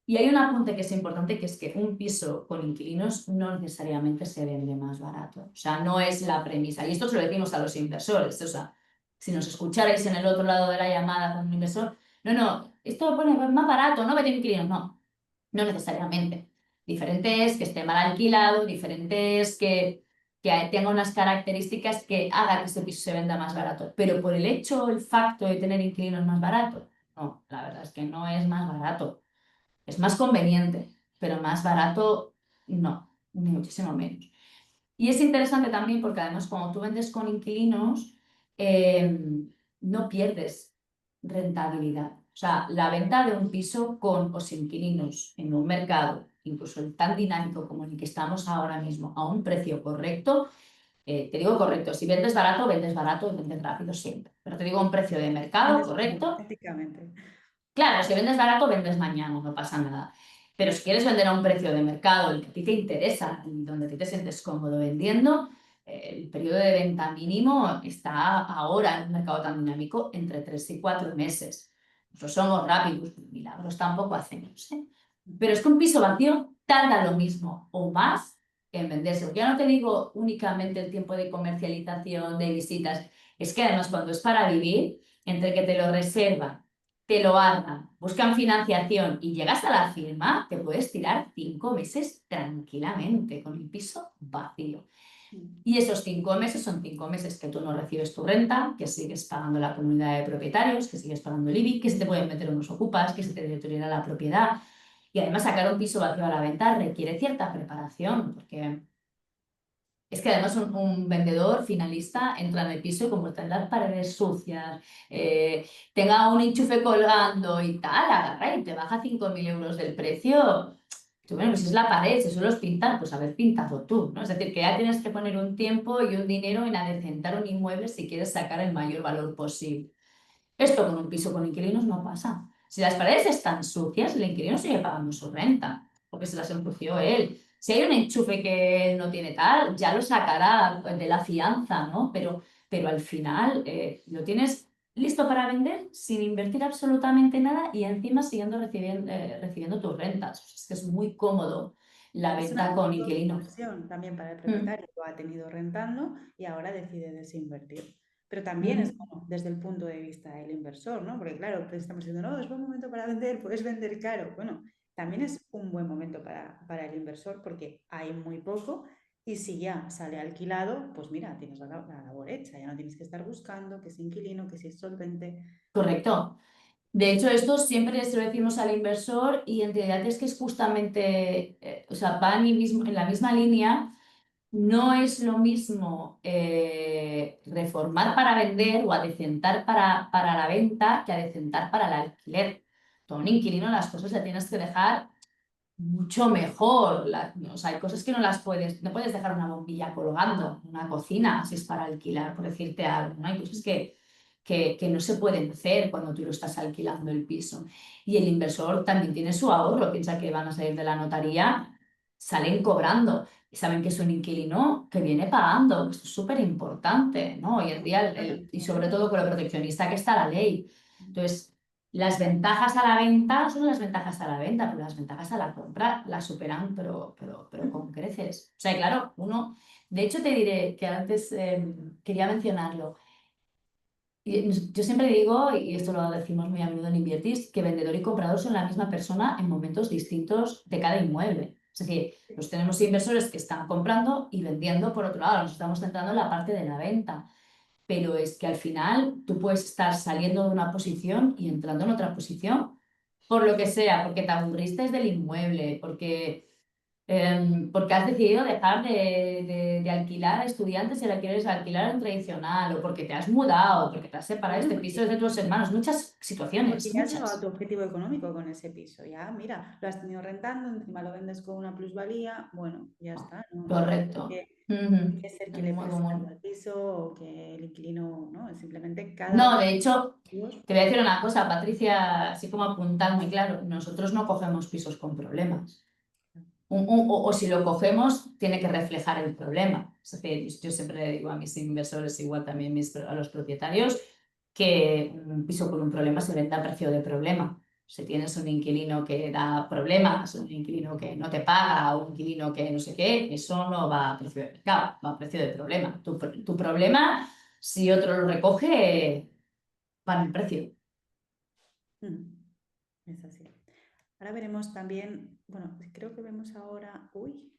A: Y hay un apunte que es importante, que es que un piso con inquilinos no necesariamente se vende más barato. O sea, no es la premisa. Y esto se lo decimos a los inversores. O sea, si nos escucharais en el otro lado de la llamada con un inversor, no, no, esto pone más barato, no vende inquilinos. No, no necesariamente. Diferente es que esté mal alquilado, diferente es que tenga unas características que hagan que ese piso se venda más barato. Pero por el hecho, el facto de tener inquilinos más barato, no, la verdad es que no es más barato. Es más conveniente, pero más barato no, ni muchísimo menos. Y es interesante también porque además cuando tú vendes con inquilinos, eh, no pierdes rentabilidad. O sea, la venta de un piso con o sin inquilinos en un mercado, incluso el tan dinámico como en el que estamos ahora mismo, a un precio correcto, te digo correcto, si vendes barato y vendes rápido siempre. Pero te digo un precio de mercado
B: Vendes
A: correcto.
B: prácticamente.
A: Claro, si vendes barato, vendes mañana, no pasa nada. Pero si quieres vender a un precio de mercado, el que a ti te interesa y donde a ti te sientes cómodo vendiendo, el periodo de venta mínimo está ahora en un mercado tan dinámico entre 3 y 4 meses. Nosotros somos rápidos, milagros tampoco hacemos, ¿eh? Pero es que un piso vacío tarda lo mismo o más en venderse. Ya no te digo únicamente el tiempo de comercialización, de visitas, es que además cuando es para vivir, entre que te lo reservan, te lo arman, buscan financiación y llegas a la firma, te puedes tirar 5 meses tranquilamente con el piso vacío. Y esos 5 meses son 5 meses que tú no recibes tu renta, que sigues pagando la comunidad de propietarios, que sigues pagando el IBI, que se te pueden meter unos ocupas, que se te deteriora la propiedad. Y además sacar un piso vacío a la venta requiere cierta preparación, porque es que además un vendedor finalista entra en el piso y como están las paredes sucias, tenga un enchufe colgando y tal, agarra y te baja 5.000 euros del precio. Tú, bueno, pues si es la pared, si solo es pintar, pues haber pintado tú, ¿no? Es decir, que ya tienes que poner un tiempo y un dinero en adecentar un inmueble si quieres sacar el mayor valor posible. Esto con un piso con inquilinos no pasa. Si las paredes están sucias, el inquilino sigue pagando su renta, porque se las ensució él. Si hay un enchufe que no tiene tal, ya lo sacará de la fianza, ¿no? Pero al final lo tienes listo para vender sin invertir absolutamente nada y encima siguiendo recibiendo tus rentas. O sea, es que es muy cómodo la
B: Es una
A: venta con inquilino.
B: inversión también para el
A: Mm,
B: propietario, lo ha tenido rentando y ahora decide desinvertir. Pero también es
A: ujú.
B: bueno desde el punto de vista del inversor, ¿no? Porque claro, pues estamos diciendo, no, es buen momento para vender, puedes vender caro. Bueno, también es un buen momento para el inversor porque hay muy poco y si ya sale alquilado, pues mira, tienes la labor hecha, ya no tienes que estar buscando que es inquilino, que si es solvente.
A: Correcto. De hecho, esto siempre se lo decimos al inversor y en realidad es que es justamente, o sea, va en la misma línea. No es lo mismo reformar para vender o adecentar para la venta que adecentar para el alquiler. Tú a un inquilino las cosas le tienes que dejar mucho mejor. O sea, hay cosas que no puedes dejar una bombilla colgando en una cocina si es para alquilar, por decirte algo, ¿no? Hay cosas que no se pueden hacer cuando tú lo estás alquilando el piso. Y el inversor también tiene su ahorro, piensa que van a salir de la notaría, salen cobrando y saben que es un inquilino que viene pagando. Esto es súper importante, ¿no? Hoy en día,
B: Bueno,
A: y sobre todo con lo proteccionista que está la ley. Entonces, las ventajas a la venta son las ventajas a la venta, pero las ventajas a la compra las superan, pero con creces. O sea, claro, uno, de hecho te diré que antes quería mencionarlo. Yo siempre digo, y esto lo decimos muy a menudo en Inviertis, que vendedor y comprador son la misma persona en momentos distintos de cada inmueble. Es decir, pues tenemos inversores que están comprando y vendiendo por otro lado, nos estamos centrando en la parte de la venta, pero es que al final tú puedes estar saliendo de una posición y entrando en otra posición, por lo que sea, porque te aburriste del inmueble, porque has decidido dejar de alquilar a estudiantes y ahora quieres alquilar un tradicional, o porque te has mudado, porque te has separado,
B: bueno,
A: este piso es de tus hermanos, muchas
B: porque
A: situaciones,
B: ya has llegado a
A: muchas.
B: tu objetivo económico con ese piso, ya, mira, lo has tenido rentando, encima lo vendes con una plusvalía, bueno, ya está, no tiene por
A: Correcto.
B: qué,
A: Ujú.
B: que ser que
A: Es
B: le
A: muy
B: pese algo
A: común.
B: al piso o que el inquilino, ¿no? Es simplemente cada
A: No,
B: uno
A: de hecho,
B: de los
A: te voy a decir una cosa, Patricia, así como apuntar muy claro, nosotros no cogemos pisos con problemas. O si lo cogemos, tiene que reflejar el problema. Es decir, yo siempre le digo a mis inversores, igual también a los propietarios, que un piso con un problema se vende a precio de problema. Si tienes un inquilino que da problemas, un inquilino que no te paga, o un inquilino que no sé qué, eso no va a precio de mercado, va a precio de problema. Tu problema, si otro lo recoge, va en el precio.
B: Mm, es así. Ahora veremos también, bueno, creo que vemos ahora, uy,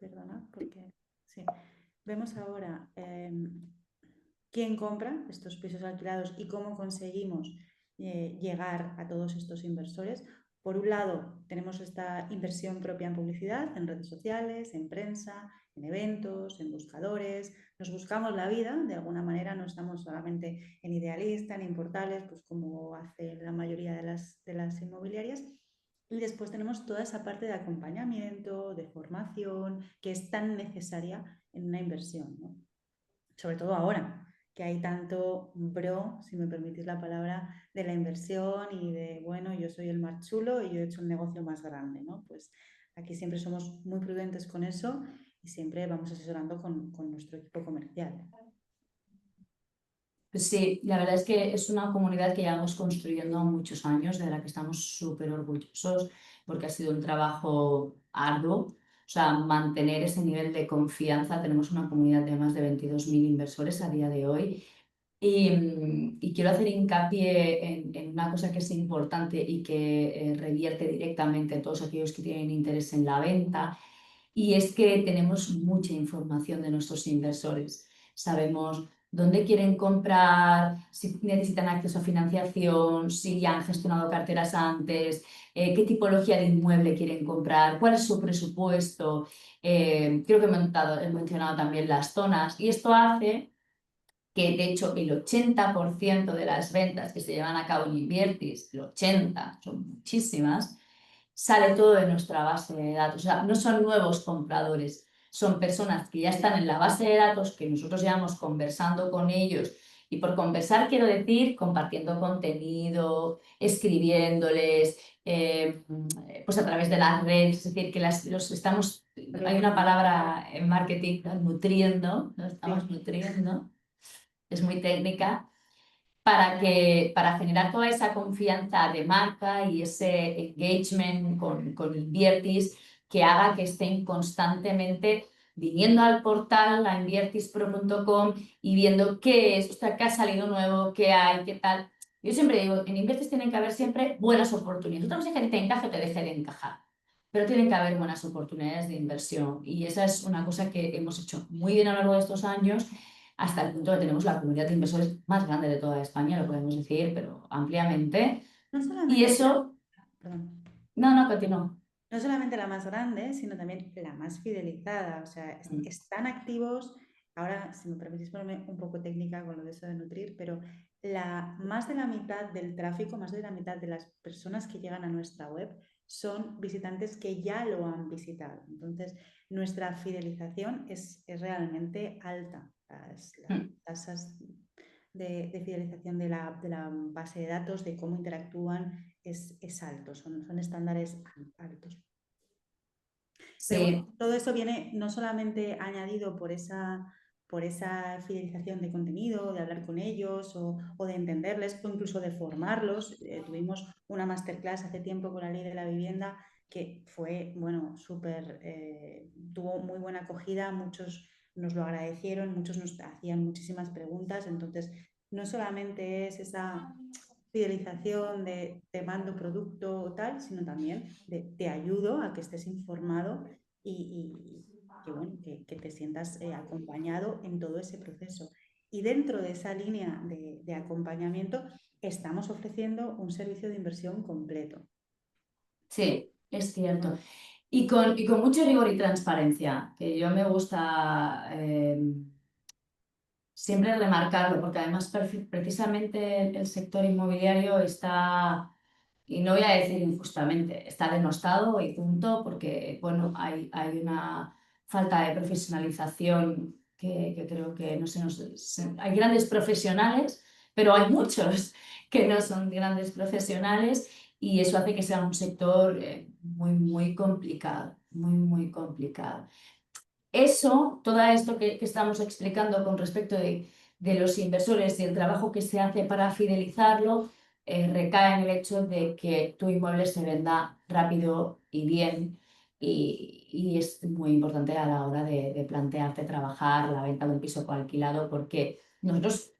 B: perdona, porque sí, vemos ahora quién compra estos pisos alquilados y cómo conseguimos llegar a todos estos inversores. Por un lado, tenemos esta inversión propia en publicidad, en redes sociales, en prensa, en eventos, en buscadores. Nos buscamos la vida, de alguna manera no estamos solamente en Idealista, ni en portales, pues como hace la mayoría de las inmobiliarias. Y después tenemos toda esa parte de acompañamiento, de formación, que es tan necesaria en una inversión, ¿no? Sobre todo ahora, que hay tanto si me permitís la palabra, de la inversión y de, bueno, yo soy el más chulo y yo he hecho un negocio más grande, ¿no? Pues aquí siempre somos muy prudentes con eso y siempre vamos asesorando con nuestro equipo comercial.
A: Pues sí, la verdad es que es una comunidad que llevamos construyendo muchos años, de la que estamos súper orgullosos, porque ha sido un trabajo arduo. O sea, mantener ese nivel de confianza. Tenemos una comunidad de más de 22.000 inversores a día de hoy. Y quiero hacer hincapié en una cosa que es importante y que revierte directamente a todos aquellos que tienen interés en la venta, y es que tenemos mucha información de nuestros inversores. Sabemos dónde quieren comprar, si necesitan acceso a financiación, si ya han gestionado carteras antes, qué tipología de inmueble quieren comprar, cuál es su presupuesto. Creo que he mencionado también las zonas, y esto hace que, de hecho, el 80% de las ventas que se llevan a cabo en Inviertis, el 80, son muchísimas, sale todo de nuestra base de datos. O sea, no son nuevos compradores, son personas que ya están en la base de datos, que nosotros llevamos conversando con ellos. Y por conversar quiero decir compartiendo contenido, escribiéndoles, pues a través de las redes, es decir, que los estamos, hay una palabra en marketing, ¿no? Nutriendo, nos estamos
B: Sí.
A: nutriendo, es muy técnica, para generar toda esa confianza de marca y ese engagement con Inviertis, que haga que estén constantemente viniendo al portal, a inviertispro.com, y viendo qué es, o sea, qué ha salido nuevo, qué hay, qué tal. Yo siempre digo, en Inviertis tienen que haber siempre buenas oportunidades. Otra cosa es que te encaje o te deje de encajar, pero tienen que haber buenas oportunidades de inversión. Y esa es una cosa que hemos hecho muy bien a lo largo de estos años, hasta el punto de que tenemos la comunidad de inversores más grande de toda España, lo podemos decir, pero ampliamente.
B: No
A: Y
B: solamente,
A: eso,
B: perdón.
A: no, no, continúo.
B: No solamente la más grande, sino también la más fidelizada. O sea, están activos. Ahora, si me permitís ponerme un poco técnica con lo de eso de nutrir, pero más de la mitad del tráfico, más de la mitad de las personas que llegan a nuestra web son visitantes que ya lo han visitado. Entonces, nuestra fidelización es realmente alta. Las
A: Mm.
B: tasas de fidelización de la base de datos, de cómo interactúan, es alto, son estándares altos. Pero bueno,
A: Sí,
B: todo eso viene no solamente añadido por esa fidelización de contenido, de hablar con ellos o de entenderles o incluso de formarlos. Tuvimos una masterclass hace tiempo con la ley de la vivienda que fue, bueno, súper, tuvo muy buena acogida, muchos nos lo agradecieron, muchos nos hacían muchísimas preguntas. Entonces, no solamente es esa fidelización de te mando producto o tal, sino también de te ayudo a que estés informado y que, bueno, que te sientas acompañado en todo ese proceso. Y dentro de esa línea de acompañamiento estamos ofreciendo un servicio de inversión completo.
A: sí, es cierto. Y con mucho rigor y transparencia, que yo me gusta siempre remarcarlo, porque además precisamente el sector inmobiliario está, y no voy a decir injustamente, está denostado y punto, porque bueno, hay una falta de profesionalización que creo que no hay grandes profesionales, pero hay muchos que no son grandes profesionales y eso hace que sea un sector muy, muy complicado, muy, muy complicado. Eso, todo esto que estamos explicando con respecto de los inversores y el trabajo que se hace para fidelizarlo, recae en el hecho de que tu inmueble se venda rápido y bien. Y es muy importante a la hora de plantearte trabajar la venta de un piso coalquilado, porque nosotros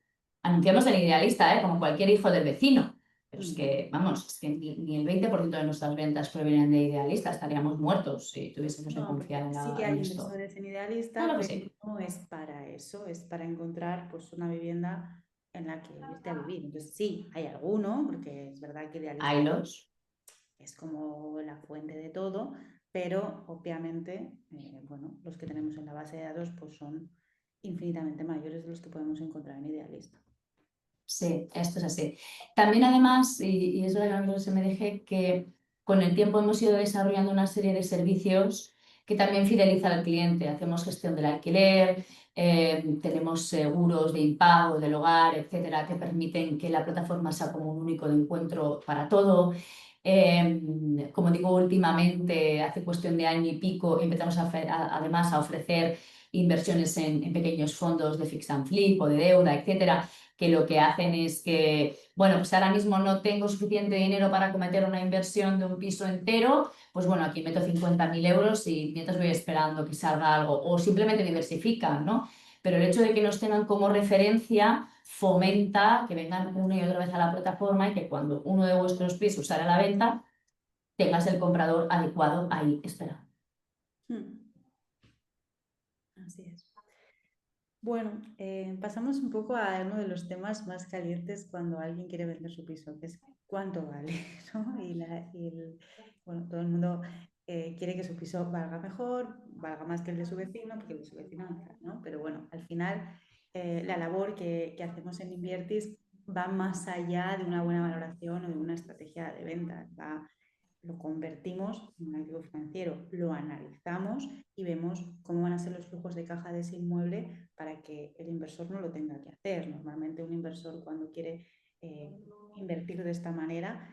A: anunciamos en Idealista, como cualquier hijo del vecino. Pero es
B: Mm.
A: que, vamos, es que ni el 20% de nuestras ventas provienen de Idealista, estaríamos muertos si tuviésemos que
B: No,
A: confiar
B: porque
A: en,
B: sí que
A: en
B: hay
A: esto.
B: inversores en Idealista,
A: Claro que
B: pero
A: sí,
B: no es para eso, es para encontrar pues una vivienda en la que irte a vivir. Entonces sí, hay alguno, porque es verdad que Idealista
A: haylos.
B: es como la fuente de todo, pero obviamente, bueno, los que tenemos en la base de datos pues son infinitamente mayores de los que podemos encontrar en Idealista.
A: Sí, esto es así. También además, y es verdad que a mí se me dije que con el tiempo hemos ido desarrollando una serie de servicios que también fidelizan al cliente. Hacemos gestión del alquiler, tenemos seguros de impago del hogar, etcétera, que permiten que la plataforma sea como un único de encuentro para todo. Como digo, últimamente, hace cuestión de año y pico, empezamos además a ofrecer inversiones en pequeños fondos de fix and flip o de deuda, etcétera, que lo que hacen es que, bueno, pues ahora mismo no tengo suficiente dinero para cometer una inversión de un piso entero, pues bueno, aquí meto 50.000 euros y mientras voy esperando que salga algo, o simplemente diversifican, ¿no? Pero el hecho de que nos tengan como referencia fomenta que vengan una y otra vez a la plataforma y que cuando uno de vuestros pisos sale a la venta, tengas el comprador adecuado ahí esperando.
B: Hmm, así es. Bueno, pasamos un poco a uno de los temas más calientes cuando alguien quiere vender su piso, que es cuánto vale, ¿no? Bueno, todo el mundo quiere que su piso valga mejor, valga más que el de su vecino, porque el de su vecino no. Pero bueno, al final la labor que hacemos en Inviertis va más allá de una buena valoración o de una estrategia de venta. Lo convertimos en un activo financiero, lo analizamos y vemos cómo van a ser los flujos de caja de ese inmueble para que el inversor no lo tenga que hacer. Normalmente un inversor cuando quiere invertir de esta manera,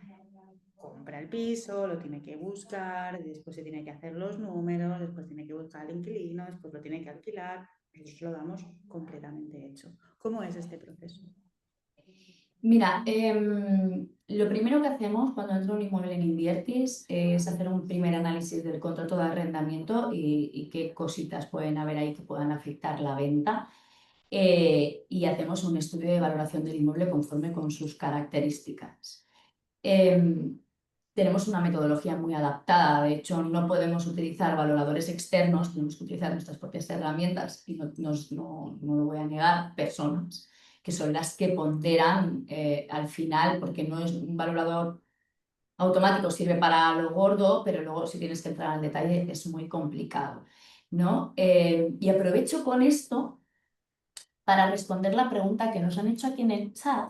B: compra el piso, lo tiene que buscar, después se tiene que hacer los números, después tiene que buscar al inquilino, después lo tiene que alquilar. Nosotros lo damos completamente hecho. ¿Cómo es este proceso?
A: Mira, lo primero que hacemos cuando entra un inmueble en Inviertis es hacer un primer análisis del contrato de arrendamiento y qué cositas pueden haber ahí que puedan afectar la venta. Y hacemos un estudio de valoración del inmueble conforme con sus características. Em, Tenemos una metodología muy adaptada, de hecho no podemos utilizar valoradores externos, tenemos que utilizar nuestras propias herramientas y no lo voy a negar, personas que son las que ponderan al final, porque no es un valorador Automático sirve para lo gordo, pero luego si tienes que entrar al detalle es muy complicado, ¿no? Y aprovecho con esto para responder la pregunta que nos han hecho aquí en el chat,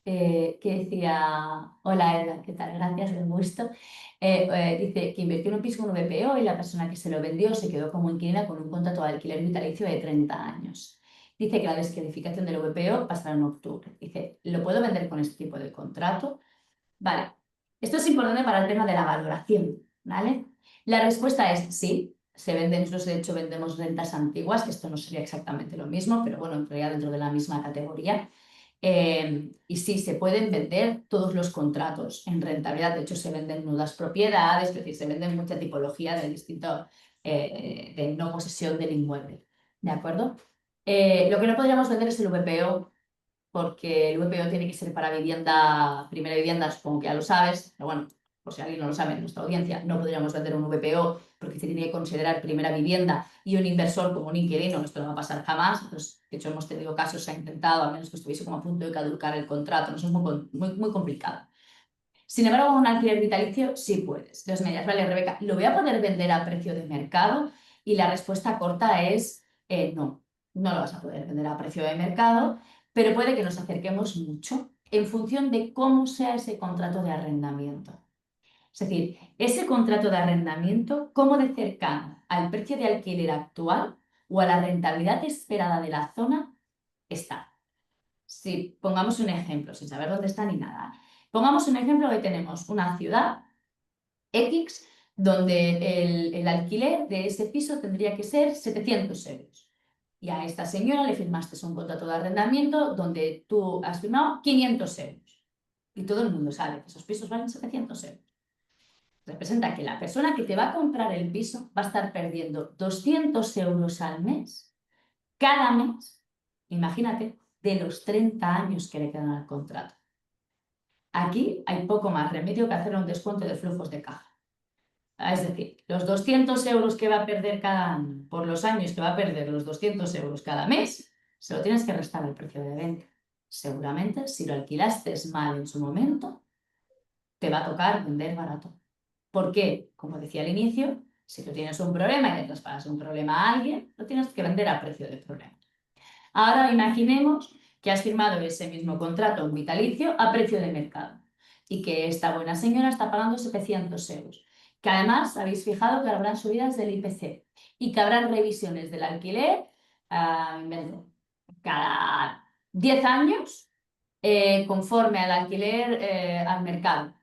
A: que decía, hola Eda, ¿qué tal? Gracias, un gusto. Dice que invirtió en un piso con un VPO y la persona que se lo vendió se quedó como inquilina con un contrato de alquiler vitalicio de 30 años. Dice que la descalificación del VPO pasará en octubre. Dice, ¿lo puedo vender con este tipo de contrato? Vale, esto es importante para el tema de la valoración, ¿vale? La respuesta es sí, se venden, nosotros de hecho vendemos rentas antiguas, que esto no sería exactamente lo mismo, pero bueno, entraría dentro de la misma categoría. Y sí, se pueden vender todos los contratos en rentabilidad, de hecho se venden nudas propiedades, es decir, se venden mucha tipología de distinto, de no posesión del inmueble, ¿de acuerdo? Lo que no podríamos vender es el VPO, porque el VPO tiene que ser para vivienda, primera vivienda, supongo que ya lo sabes, pero bueno, por si alguien no lo sabe en nuestra audiencia, no podríamos vender un VPO porque se tiene que considerar primera vivienda y un inversor como un inquilino, esto no va a pasar jamás. Entonces, de hecho, hemos tenido casos, se ha intentado, al menos que estuviese como a punto de caducar el contrato, eso es muy complicado. Sin embargo, un alquiler vitalicio sí puedes. Entonces me dirás, vale, Rebeca, ¿lo voy a poder vender a precio de mercado? Y la respuesta corta es no, no lo vas a poder vender a precio de mercado, pero puede que nos acerquemos mucho en función de cómo sea ese contrato de arrendamiento. Es decir, ese contrato de arrendamiento, cómo de cercano al precio de alquiler actual o a la rentabilidad esperada de la zona está. Si pongamos un ejemplo, sin saber dónde está ni nada. Pongamos un ejemplo que tenemos una ciudad X donde el alquiler de ese piso tendría que ser 700 euros. Y a esta señora le firmaste un contrato de arrendamiento donde tú has firmado 500 euros. Y todo el mundo sabe que esos pisos valen 700 euros. Representa que la persona que te va a comprar el piso va a estar perdiendo 200 euros al mes, cada mes, imagínate, de los 30 años que le quedan al contrato. Aquí hay poco más remedio que hacer un descuento de flujos de caja. Es decir, los 200 euros que va a perder cada año por los años que va a perder los 200 euros cada mes, se lo tienes que restar al precio de venta. Seguramente, si lo alquilaste mal en su momento, te va a tocar vender barato. ¿Por qué? Como decía al inicio, si tú tienes un problema y le traspadas un problema a alguien, lo tienes que vender a precio de problema. Ahora imaginemos que has firmado ese mismo contrato vitalicio a precio de mercado y que esta buena señora está pagando 700 euros. Que además habéis fijado que habrán subidas del IPC y que habrán revisiones del alquiler cada 10 años conforme al alquiler al mercado,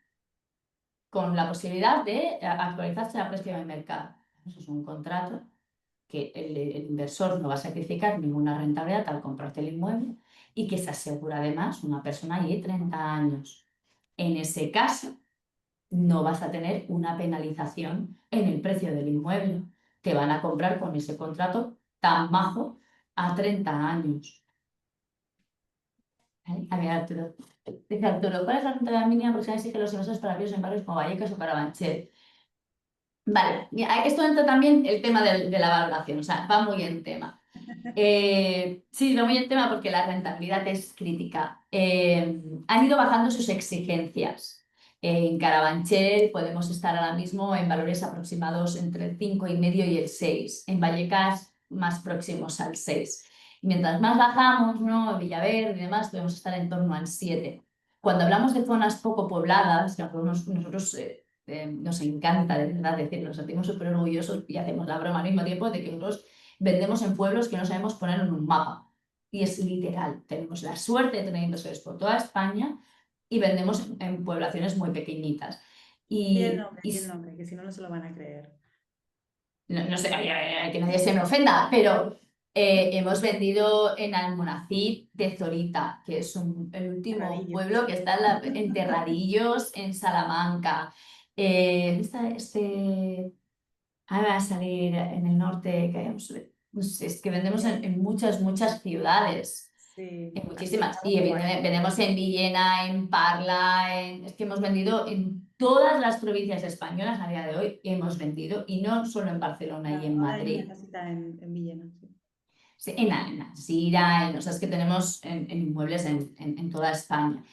A: con la posibilidad de actualizarse a precio de mercado. Eso es un contrato que el inversor no va a sacrificar ninguna rentabilidad al comprarte el inmueble y que se asegura además una persona allí 30 años. En ese caso, no vas a tener una penalización en el precio del inmueble. Te van a comprar con ese contrato tan bajo a 30 años. ¿Vale? A ver, Arturo. Dice Arturo, ¿cuál es la rentabilidad mínima aproximada que exigen los inversores para pisos en barrios como Vallecas o Carabanchel? Vale, esto entra también el tema de la valoración, o sea, va muy en tema. Sí, va muy en tema porque la rentabilidad es crítica. Han ido bajando sus exigencias. En Carabanchel podemos estar ahora mismo en valores aproximados entre el 5,5 y el 6. En Vallecas más próximos al 6. Mientras más bajamos, ¿no? En Villaverde y demás, podemos estar en torno al 7. Cuando hablamos de zonas poco pobladas, que nosotros nos encanta de verdad decirlo, nos sentimos súper orgullosos y hacemos la broma al mismo tiempo de que nosotros vendemos en pueblos que no sabemos poner en un mapa. Y es literal, tenemos la suerte de tener inversores por toda España y vendemos en poblaciones muy pequeñitas.
B: Di el nombre, que si no, no se lo van a creer.
A: No sé, que nadie se me ofenda, pero hemos vendido en Almonacid de Zorita, que es el último
B: Terradillos.
A: pueblo que está en Terradillos, en Salamanca. Ahora va a salir en el norte, no sé, es que vendemos en muchas ciudades,
B: Sí,
A: en
B: aquí está
A: muchísimas. Y
B: guay.
A: vendemos en Villena, en Parla, es que hemos vendido en todas las provincias españolas a día de hoy, hemos vendido, y no solo en Barcelona y en
B: Ahora hay una
A: Madrid.
B: casita en Villena. Sí.
A: Sí, en Alsira, o sea, es que tenemos en inmuebles en toda España.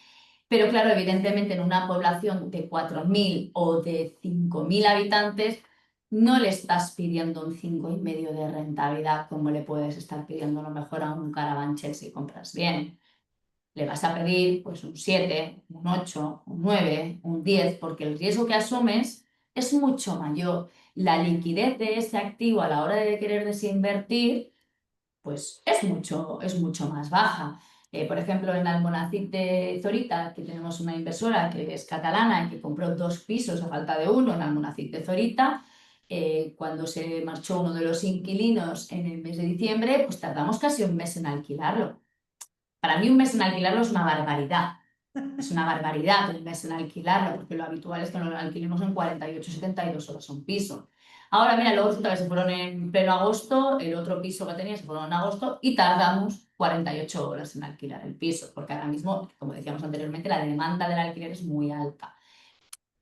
A: Pero claro, evidentemente en una población de 4.000 o de 5.000 habitantes, no le estás pidiendo un 5,5 de rentabilidad como le puedes estar pidiendo a lo mejor a un Carabanchel si compras bien. Le vas a pedir pues un 7, un 8, un 9, un 10, porque el riesgo que asumes es mucho mayor. La liquidez de ese activo a la hora de querer desinvertir pues es mucho más baja. Por ejemplo, en Almonacid de Zorita, que tenemos una inversora que es catalana y que compró 2 pisos a falta de uno en Almonacid de Zorita, cuando se marchó uno de los inquilinos en el mes de diciembre, pues tardamos casi un mes en alquilarlo. Para mí un mes en alquilarlo es una barbaridad. Es una barbaridad un mes en alquilarlo, porque lo habitual es que lo alquilemos en 48, 72 horas un piso. Ahora, mira, luego resulta que se fueron en pleno agosto, el otro piso que tenía se fueron en agosto y tardamos 48 horas en alquilar el piso, porque ahora mismo, como decíamos anteriormente, la demanda del alquiler es muy alta.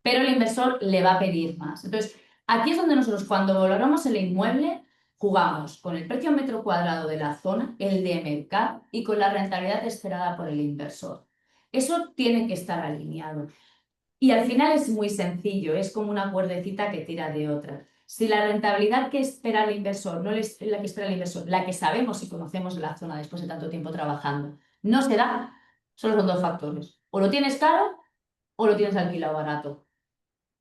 A: Pero el inversor le va a pedir más. Entonces, aquí es donde nosotros cuando valoramos el inmueble jugamos con el precio metro cuadrado de la zona, el de mercado y con la rentabilidad esperada por el inversor. Eso tiene que estar alineado. Y al final es muy sencillo, es como una cuerdecita que tira de otra. Si la rentabilidad que espera el inversor, no es la que espera el inversor, la que sabemos y conocemos de la zona después de tanto tiempo trabajando, no se da, solo son 2 factores. O lo tienes caro o lo tienes alquilado barato.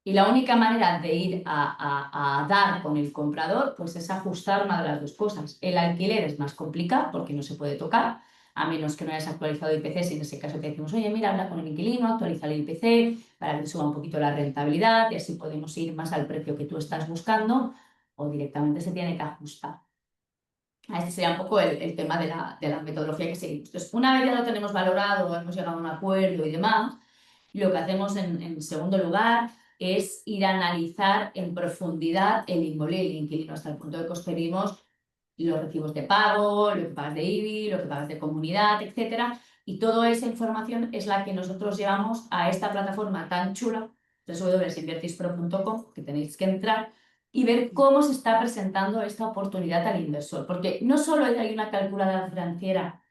A: Y la única manera de ir a dar con el comprador, pues es ajustar una de las dos cosas. El alquiler es más complicado porque no se puede tocar, a menos que no hayas actualizado el IPC, si en ese caso te decimos, oye, mira, habla con el inquilino, actualiza el IPC para que suba un poquito la rentabilidad y así podemos ir más al precio que tú estás buscando, o directamente se tiene que ajustar. Ese sería un poco el tema de la metodología que seguimos. Entonces, una vez ya lo tenemos valorado, hemos llegado a un acuerdo y demás, lo que hacemos en segundo lugar es ir a analizar en profundidad el inmueble y el inquilino hasta el punto de que os pedimos los recibos de pago, lo que pagas de IBI, lo que pagas de comunidad, etcétera. Y toda esa información es la que nosotros llevamos a esta plataforma tan chula, www.invertispro.com, que tenéis que entrar y ver cómo se está presentando esta oportunidad al inversor. Porque no solo hay una calculadora financiera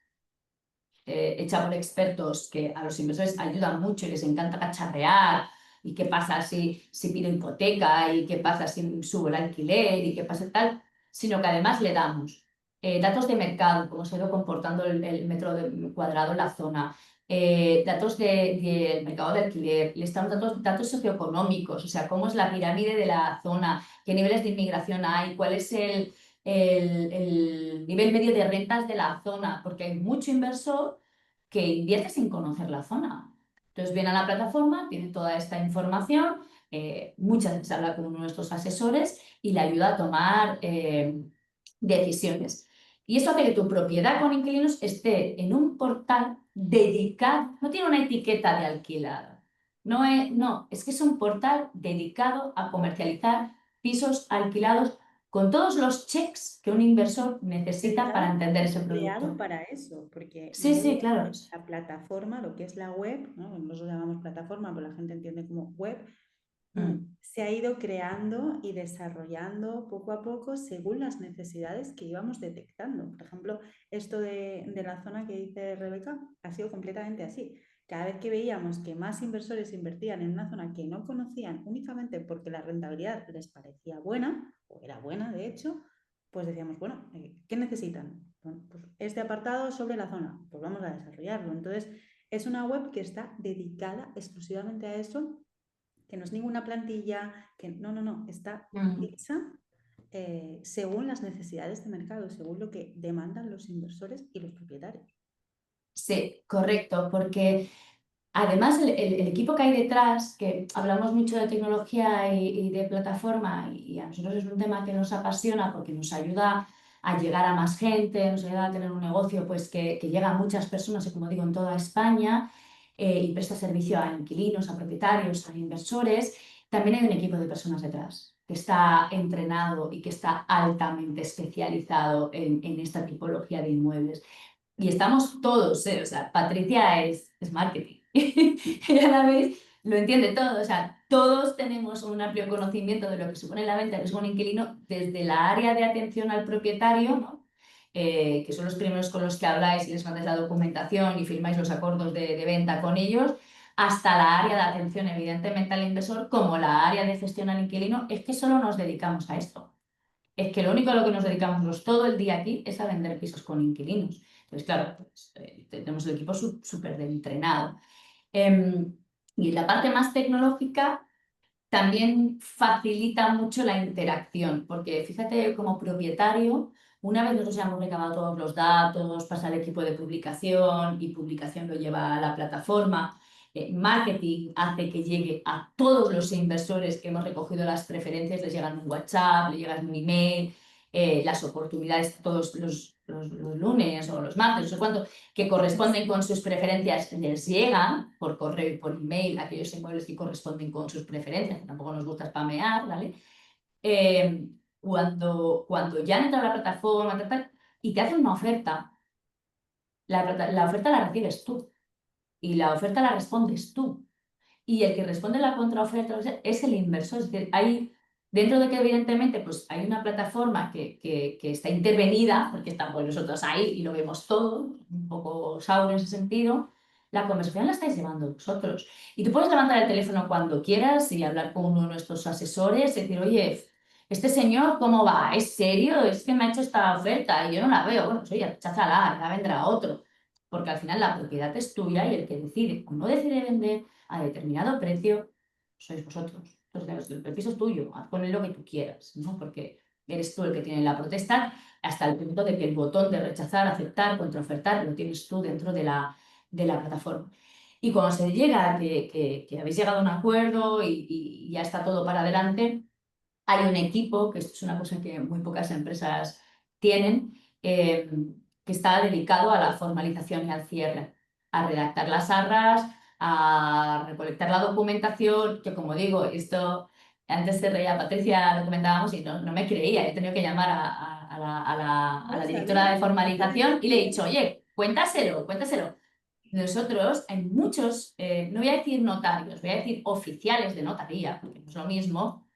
A: hecha por expertos que a los inversores ayudan mucho y les encanta cacharrear, y qué pasa si pido hipoteca, y qué pasa si subo el alquiler, y qué pasa tal, sino que además le damos datos de mercado, cómo se ha ido comportando el metro cuadrado en la zona, datos del mercado de alquiler, le estamos dando datos socioeconómicos, o sea, cómo es la pirámide de la zona, qué niveles de inmigración hay, cuál es el nivel medio de rentas de la zona, porque hay mucho inversor que invierte sin conocer la zona. Entonces viene a la plataforma, tiene toda esta información, muchas veces habla con uno de nuestros asesores y le ayuda a tomar decisiones. Y esto hace que tu propiedad con inquilinos esté en un portal dedicado, no tiene una etiqueta de alquilada, no, es que es un portal dedicado a comercializar pisos alquilados con todos los checks que un inversor necesita para
B: Está
A: entender ese
B: creado
A: producto.
B: para eso, porque
A: Sí,
B: yo
A: sí,
B: veo
A: claro.
B: la plataforma, lo que es la web, ¿no? Nosotros llamamos plataforma, pero la gente entiende como web,
A: Mm.
B: se ha ido creando y desarrollando poco a poco según las necesidades que íbamos detectando. Por ejemplo, esto de la zona que dice Rebeca ha sido completamente así. Cada vez que veíamos que más inversores invertían en una zona que no conocían únicamente porque la rentabilidad les parecía buena, o era buena de hecho, pues decíamos, bueno, ¿qué necesitan? Bueno, pues este apartado sobre la zona, pues vamos a desarrollarlo. Entonces, es una web que está dedicada exclusivamente a eso, que no es ninguna plantilla, que no, está
A: Mm.
B: hecha según las necesidades de mercado, según lo que demandan los inversores y los propietarios.
A: Sí, correcto, porque además el equipo que hay detrás, que hablamos mucho de tecnología y de plataforma, y a nosotros es un tema que nos apasiona porque nos ayuda a llegar a más gente, nos ayuda a tener un negocio pues, que llega a muchas personas, y como digo, en toda España, y presta servicio a inquilinos, a propietarios, a inversores. También hay un equipo de personas detrás que está entrenado y que está altamente especializado en esta tipología de inmuebles. Y estamos todos, o sea, Patricia es marketing. Y a la vez lo entiende todo. O sea, todos tenemos un amplio conocimiento de lo que supone la venta de un inquilino desde la área de atención al propietario, ¿no? Que son los primeros con los que habláis y les mandáis la documentación y firmáis los acuerdos de venta con ellos, hasta la área de atención, evidentemente, al inversor, como la área de gestión al inquilino, es que solo nos dedicamos a esto. Es que lo único a lo que nos dedicamos todo el día aquí es a vender pisos con inquilinos. Entonces, claro, pues, tenemos el equipo súper entrenado. Em, y la parte más tecnológica también facilita mucho la interacción, porque fíjate, como propietario, una vez nosotros ya hemos recabado todos los datos, pasa al equipo de publicación y publicación lo lleva a la plataforma. Marketing hace que llegue a todos los inversores que hemos recogido las preferencias, les llegan un WhatsApp, les llegan un email, las oportunidades todos los lunes o los martes, no sé cuánto, que corresponden con sus preferencias, les llegan por correo y por email aquellos inmuebles que corresponden con sus preferencias, que tampoco nos gusta spamear, ¿vale? Cuando ya han entrado a la plataforma y te hacen una oferta, la oferta la recibes tú y la oferta la respondes tú. Y el que responde la contraoferta es el inversor. Es decir, dentro de que evidentemente pues, hay una plataforma que está intervenida, porque estamos nosotros ahí y lo vemos todo, un poco sauro en ese sentido, la conversación la estáis llevando vosotros. Y tú puedes levantar el teléfono cuando quieras y hablar con uno de nuestros asesores y decir, oye, este señor, ¿cómo va? ¿Es serio? Es que me ha hecho esta oferta y yo no la veo. Bueno, pues oye, recházala, ya vendrá otro. Porque al final la propiedad es tuya y el que decide o no decide vender a determinado precio sois vosotros. Entonces, el piso es tuyo, haz con él lo que tú quieras, ¿no? Porque eres tú el que tiene la protesta hasta el punto de que el botón de rechazar, aceptar, contraofertar lo tienes tú dentro de la plataforma. Y cuando se llega a que habéis llegado a un acuerdo y ya está todo para adelante, hay un equipo, que esto es una cosa que muy pocas empresas tienen, que está dedicado a la formalización y al cierre, a redactar las arras, a recolectar la documentación, que como digo, esto antes se reía Patricia, lo comentábamos y no me creía, he tenido que llamar a
B: No
A: la
B: lo
A: directora de
B: sabía.
A: formalización y le he dicho, oye, cuéntaselo, cuéntaselo. Nosotros, en muchos, no voy a decir notarios, voy a decir oficiales de notaría, porque no es lo mismo,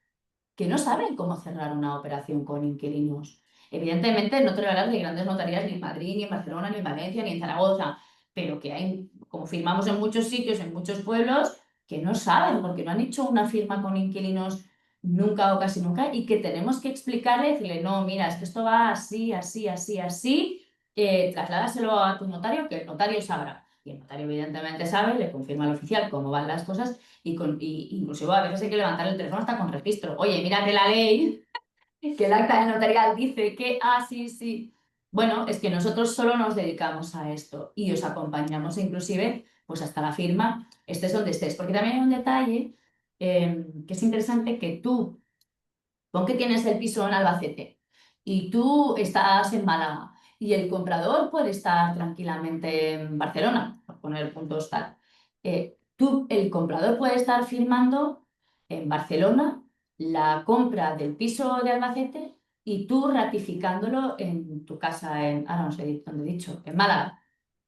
A: que no saben cómo cerrar una operación con inquilinos. Evidentemente, no te voy a hablar de grandes notarías ni en Madrid, ni en Barcelona, ni en Valencia, ni en Zaragoza, pero que hay, como firmamos en muchos sitios, en muchos pueblos, que no saben porque no han hecho una firma con inquilinos nunca o casi nunca y que tenemos que explicarle y decirle, no, mira, es que esto va así, así, así, así, trasládaselo a tu notario, que el notario sabrá. Y el notario evidentemente sabe, le confirma al oficial cómo van las cosas y inclusive a veces hay que levantar el teléfono hasta con registro. Oye, mírate la ley, que el acta de notarial dice que, sí, sí. Bueno, es que nosotros solo nos dedicamos a esto y os acompañamos inclusive pues hasta la firma, estés donde estés. Porque también hay un detalle que es interesante que tú, pon que tienes el piso en Albacete y tú estás en Málaga y el comprador puede estar tranquilamente en Barcelona, por poner puntos tal. El comprador puede estar firmando en Barcelona la compra del piso de Albacete y tú ratificándolo en tu casa ahora no sé dónde he dicho, en Málaga.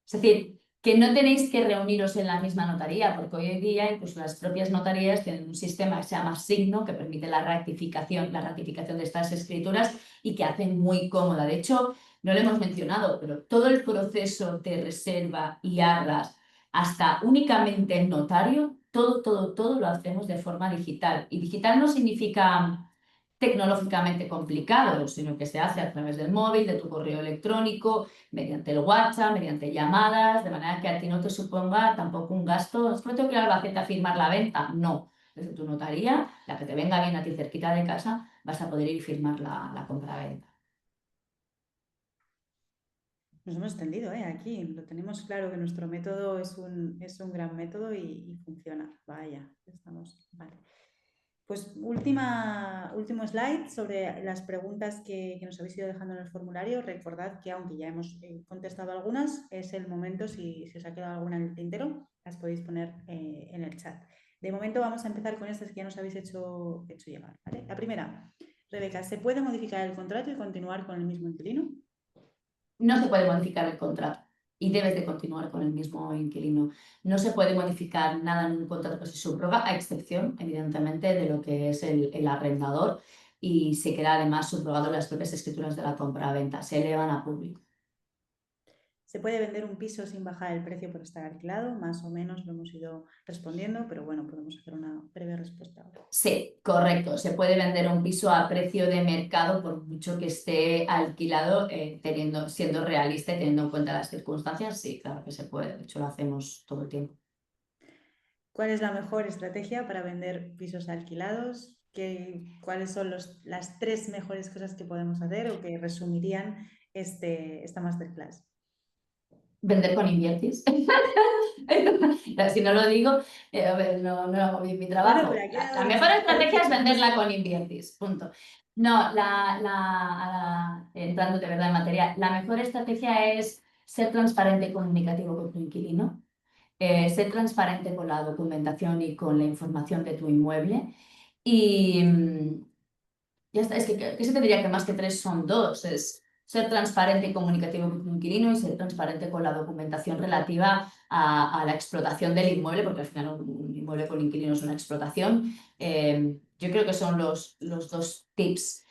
A: Es decir, que no tenéis que reuniros en la misma notaría, porque hoy en día incluso las propias notarías tienen un sistema que se llama Signo, que permite la ratificación de estas escrituras y que hacen muy cómoda. De hecho, no lo hemos mencionado, pero todo el proceso de reserva y arras hasta únicamente el notario, todo lo hacemos de forma digital. Y digital no significa tecnológicamente complicado, sino que se hace a través del móvil, de tu correo electrónico, mediante el WhatsApp, mediante llamadas, de manera que a ti no te suponga tampoco un gasto. ¿Es que tengo que ir a Albacete a firmar la venta? No. Desde tu notaría, la que te venga bien a ti cerquita de casa, vas a poder ir y firmar la compra-venta.
B: Nos hemos entendido, ¿eh? Aquí lo tenemos claro que nuestro método es un gran método y funciona. Vaya, estamos. Vale. Pues último slide sobre las preguntas que nos habéis ido dejando en el formulario. Recordad que aunque ya hemos contestado algunas, es el momento, si os ha quedado alguna en el tintero, las podéis poner en el chat. De momento vamos a empezar con estas que ya nos habéis hecho llegar, ¿vale? La primera, Rebeca, ¿se puede modificar el contrato y continuar con el mismo inquilino?
A: No se puede modificar el contrato y debes de continuar con el mismo inquilino. No se puede modificar nada en un contrato que se subroga, a excepción, evidentemente, de lo que es el arrendador y se queda además subrogado las propias escrituras de la compra-venta, se elevan a público.
B: ¿Se puede vender un piso sin bajar el precio por estar alquilado? Más o menos lo hemos ido respondiendo, pero bueno, podemos hacer una breve respuesta ahora.
A: Sí, correcto. Se puede vender un piso a precio de mercado por mucho que esté alquilado, siendo realista y teniendo en cuenta las circunstancias. Sí, claro que se puede. De hecho, lo hacemos todo el tiempo.
B: ¿Cuál es la mejor estrategia para vender pisos alquilados? ¿Cuáles son las tres mejores cosas que podemos hacer o que resumirían esta masterclass?
A: Vender con Inviertis. Si no lo digo, a ver, no hago bien mi
B: Bueno, pero
A: trabajo.
B: ha
A: La
B: quedado
A: mejor
B: dicho.
A: estrategia es venderla con Inviertis, punto. No, entrando de verdad en materia, la mejor estrategia es ser transparente y comunicativo con tu inquilino, ser transparente con la documentación y con la información de tu inmueble y ya está. Es que, ¿qué se te diría que más que tres son dos? Es ser transparente y comunicativo con tu inquilino y ser transparente con la documentación relativa a la explotación del inmueble, porque al final un inmueble con inquilino es una explotación. Yo creo que son los dos tips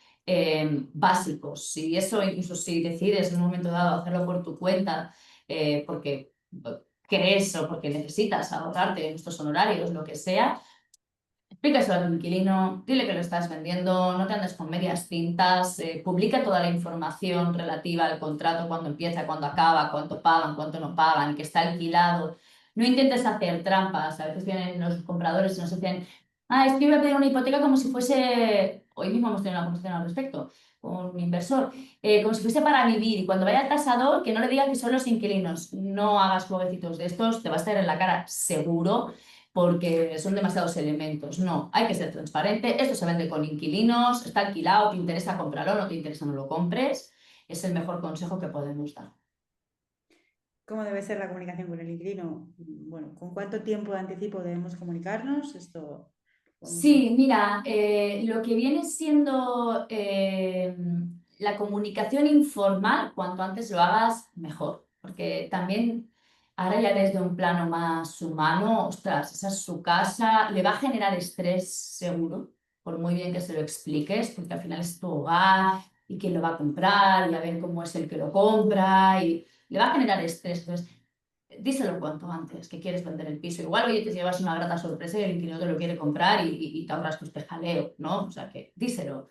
A: básicos. Y eso, incluso si decides en un momento dado hacerlo por tu cuenta, porque crees o porque necesitas ahorrarte en estos honorarios, lo que sea, explícaselo a tu inquilino, dile que lo estás vendiendo, no te andes con medias tintas, publica toda la información relativa al contrato, cuándo empieza, cuándo acaba, cuánto pagan, cuánto no pagan, que está alquilado. No intentes hacer trampas. A veces vienen los compradores y nos dicen, es que yo voy a pedir una hipoteca como si fuese, hoy mismo hemos tenido una conversación al respecto con un inversor, como si fuese para vivir. Y cuando vaya al tasador, que no le diga que son los inquilinos. No hagas jueguecitos de estos, te va a estar en la cara seguro porque son demasiados elementos. No, hay que ser transparente. Esto se vende con inquilinos, está alquilado, te interesa comprarlo, no te interesa no lo compres. Es el mejor consejo que podemos dar.
B: ¿Cómo debe ser la comunicación con el inquilino? Bueno, ¿con cuánto tiempo de anticipo debemos comunicarnos? Esto podemos
A: Sí, mira, lo que viene siendo la comunicación informal, cuanto antes lo hagas, mejor. Porque también, ahora ya desde un plano más humano, ostras, esa es su casa, le va a generar estrés seguro, por muy bien que se lo expliques, porque al final es tu hogar y quién lo va a comprar y a ver cómo es el que lo compra y le va a generar estrés. Entonces, díselo cuanto antes, que quieres vender el piso. Igual, oye, te llevas una grata sorpresa y el inquilino te lo quiere comprar y te ahorras tu este jaleo, ¿no? O sea que díselo.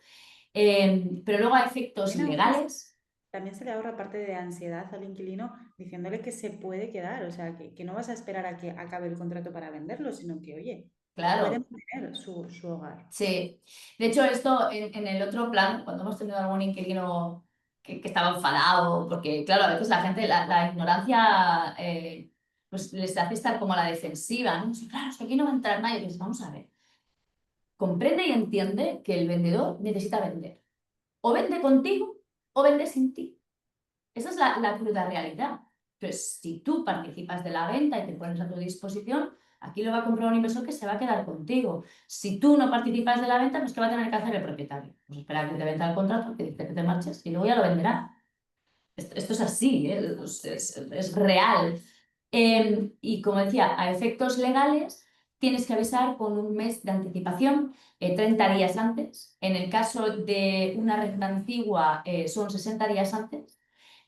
A: Pero luego hay efectos
B: también a veces
A: legales.
B: también se le ahorra parte de ansiedad al inquilino diciéndole que se puede quedar, o sea, que no vas a esperar a que acabe el contrato para venderlo, sino que, oye, puede
A: Claro,
B: mantener su hogar.
A: sí. De hecho, esto en el otro plan, cuando hemos tenido algún inquilino que estaba enfadado, porque claro, a veces la gente, la ignorancia, pues les hace estar como a la defensiva, ¿no? Sí, claro, es que aquí no va a entrar nadie. Pues vamos a ver. Comprende y entiende que el vendedor necesita vender. O vende contigo o vende sin ti. Esa es la cruda realidad. Pues si tú participas de la venta y te pones a tu disposición, aquí lo va a comprar un inversor que se va a quedar contigo. Si tú no participas de la venta, pues ¿qué va a tener que hacer el propietario? Pues esperar que te venda el contrato, que dice que te marches y luego ya lo venderá. Esto es así, ¿eh? Es real. Y como decía, a efectos legales tienes que avisar con un mes de anticipación, 30 días antes. En el caso de una renta antigua, son 60 días antes,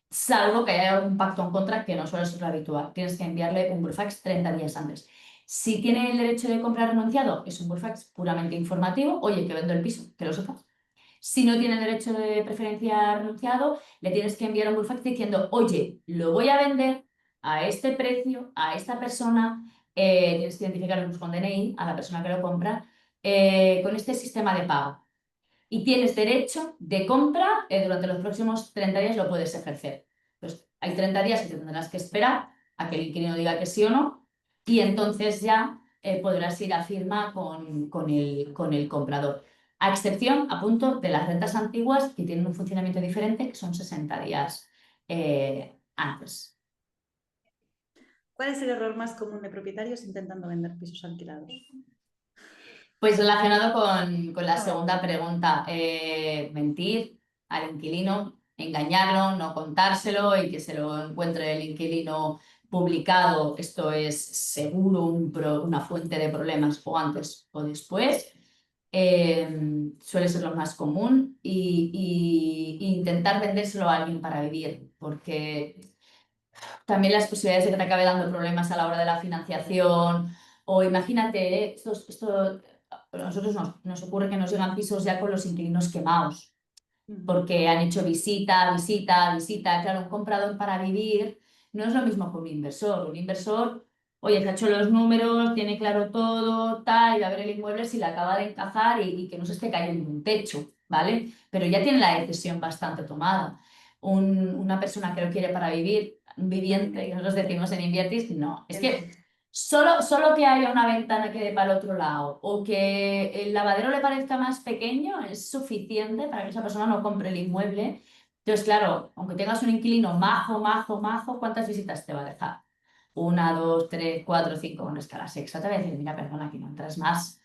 A: salvo que haya algún pacto en contra, que no suele ser lo habitual. Tienes que enviarle un burofax 30 días antes. Si tiene el derecho de compra renunciado, es un burofax puramente informativo. Oye, que vendo el piso, que lo sepas. Si no tiene derecho de preferencia renunciado, le tienes que enviar un burofax diciendo, oye, lo voy a vender a este precio, a esta persona, tienes que identificar con DNI a la persona que lo compra, con este sistema de pago. Y tienes derecho de compra, durante los próximos 30 días lo puedes ejercer. Pues hay 30 días que te tendrás que esperar a que el inquilino diga que sí o no, y entonces ya podrás ir a firma con el comprador. A excepción, a punto, de las rentas antiguas que tienen un funcionamiento diferente, que son 60 días antes.
B: ¿Cuál es el error más común de propietarios intentando vender pisos alquilados?
A: Pues relacionado con la
B: A ver,
A: segunda pregunta, mentir al inquilino, engañarlo, no contárselo y que se lo encuentre el inquilino publicado. Esto es seguro una fuente de problemas o antes o después. Suele ser lo más común y intentar vendérselo a alguien para vivir, porque también las posibilidades de que te acabe dando problemas a la hora de la financiación. O imagínate, a nosotros nos ocurre que nos llegan pisos ya con los inquilinos quemados
B: Ujú.
A: porque han hecho visita, visita, visita. Claro, un comprador para vivir no es lo mismo que un inversor. Un inversor, oye, se ha hecho los números, tiene claro todo, tal, y va a ver el inmueble si le acaba de encajar y que no se esté cayendo un techo, ¿vale? Pero ya tiene la decisión bastante tomada. Una persona que lo quiere para vivir, un viviente, que nosotros decimos en Inviertis, no. Es
B: El-
A: que solo que haya una ventana que dé para el otro lado o que el lavadero le parezca más pequeño es suficiente para que esa persona no compre el inmueble. Entonces, claro, aunque tengas un inquilino majo, majo, majo, ¿cuántas visitas te va a dejar? Una, dos, tres, cuatro, cinco, bueno, es que a la sexta te va a decir, mira, perdona, aquí no entras más.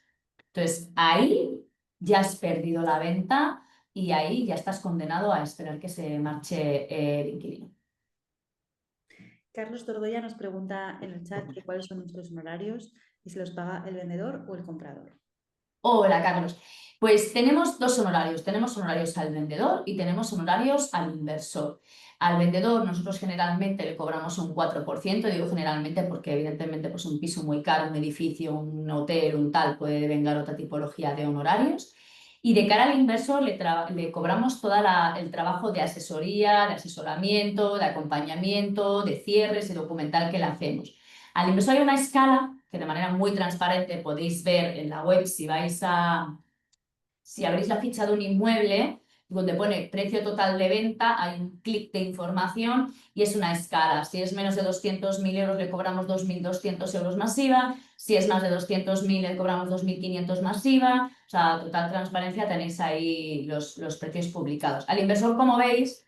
A: Entonces, ahí ya has perdido la venta y ahí ya estás condenado a esperar que se marche el inquilino.
B: Carlos Tordoya nos pregunta en el chat que cuáles son nuestros honorarios y si los paga el vendedor o el comprador.
A: Hola, Carlos. Pues tenemos dos honorarios. Tenemos honorarios al vendedor y tenemos honorarios al inversor. Al vendedor nosotros generalmente le cobramos un 4%. Digo generalmente porque evidentemente pues un piso muy caro, un edificio, un hotel, un tal, puede vengar otra tipología de honorarios. Y de cara al inversor le cobramos todo el trabajo de asesoría, de asesoramiento, de acompañamiento, de cierres y documental que le hacemos. Al inversor hay una escala que de manera muy transparente podéis ver en la web si abrís la ficha de un inmueble, donde pone precio total de venta, hay un clic de información y es una escala. Si es menos de 200.000 euros, le cobramos 2.200 euros más IVA. Si es más de 200.000, le cobramos 2.500 más IVA. O sea, total transparencia, tenéis ahí los precios publicados. Al inversor, como veis,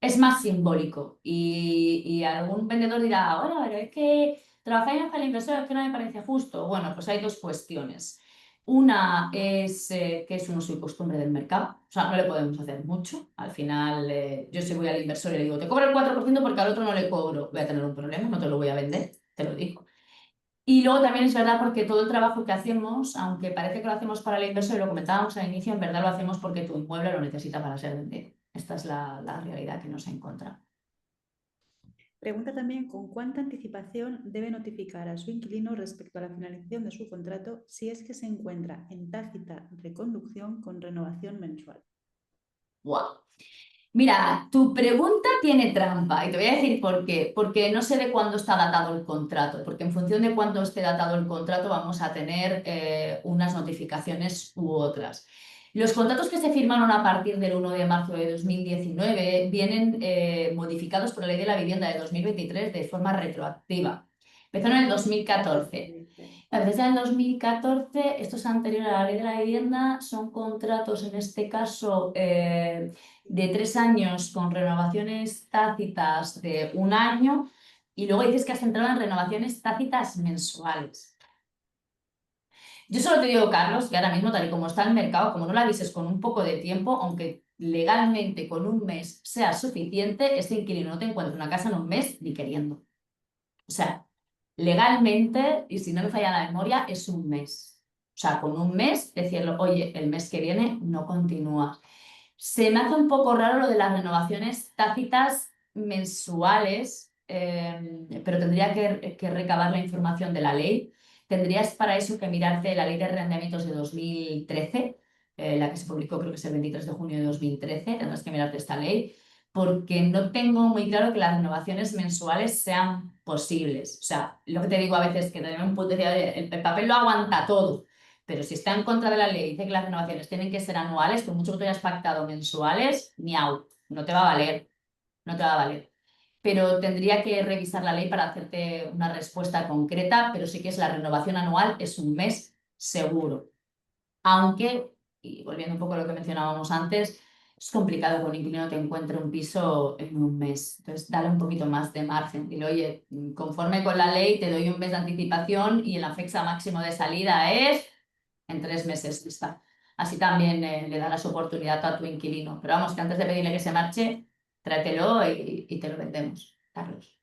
A: es más simbólico y algún vendedor dirá, bueno, pero es que trabajar en el inversor es que no me parece justo. Bueno, pues hay dos cuestiones. Una es que es un uso y costumbre del mercado, o sea, no le podemos hacer mucho. Al final, yo si voy al inversor y le digo, te cobro el 4% porque al otro no le cobro, voy a tener un problema, no te lo voy a vender, te lo digo. Y luego también es verdad porque todo el trabajo que hacemos, aunque parece que lo hacemos para el inversor y lo comentábamos al inicio, en verdad lo hacemos porque tu inmueble lo necesita para ser vendido. Esta es la realidad que nos encontramos.
B: Pregunta también con cuánta anticipación debe notificar a su inquilino respecto a la finalización de su contrato si es que se encuentra en tácita reconducción con renovación mensual.
A: Wow. Mira, tu pregunta tiene trampa y te voy a decir por qué. Porque no sé de cuándo está datado el contrato, porque en función de cuándo esté datado el contrato vamos a tener unas notificaciones u otras. Los contratos que se firmaron a partir del 1 de marzo de 2019 vienen modificados por la Ley de la Vivienda de 2023 de forma retroactiva. Empezó en el 2014. Desde el 2014, esto es anterior a la Ley de la Vivienda, son contratos, en este caso, de 3 años con renovaciones tácitas de un año y luego dices que has entrado en renovaciones tácitas mensuales. Yo solo te digo, Carlos, que ahora mismo, tal y como está el mercado, como no la avises con un poco de tiempo, aunque legalmente con un mes sea suficiente, este inquilino no te encuentra una casa en un mes ni queriendo. O sea, legalmente, y si no me falla la memoria, es un mes. O sea, con un mes decirlo, oye, el mes que viene no continúas. Se me hace un poco raro lo de las renovaciones tácitas mensuales, pero tendría que recabar la información de la ley. Tendrías para eso que mirarte la ley de arrendamientos de 2013, la que se publicó creo que es el 23 de junio de 2013. Tendrás que mirarte esta ley porque no tengo muy claro que las renovaciones mensuales sean posibles. O sea, lo que te digo a veces que tener un punto de el papel lo aguanta todo. Pero si está en contra de la ley, dice que las renovaciones tienen que ser anuales, por mucho que tú hayas pactado mensuales, miau, no te va a valer, no te va a valer. Pero tendría que revisar la ley para hacerte una respuesta concreta, pero sí que es la renovación anual, es un mes seguro. Aunque, y volviendo un poco a lo que mencionábamos antes, es complicado que un inquilino te encuentre un piso en un mes. Entonces, dale un poquito más de margen. Dile, oye, conforme con la ley, te doy un mes de anticipación y la fecha máximo de salida es en 3 meses está. Así también le darás oportunidad a tu inquilino. Pero vamos, que antes de pedirle que se marche, tráetelo y te lo vendemos, Carlos.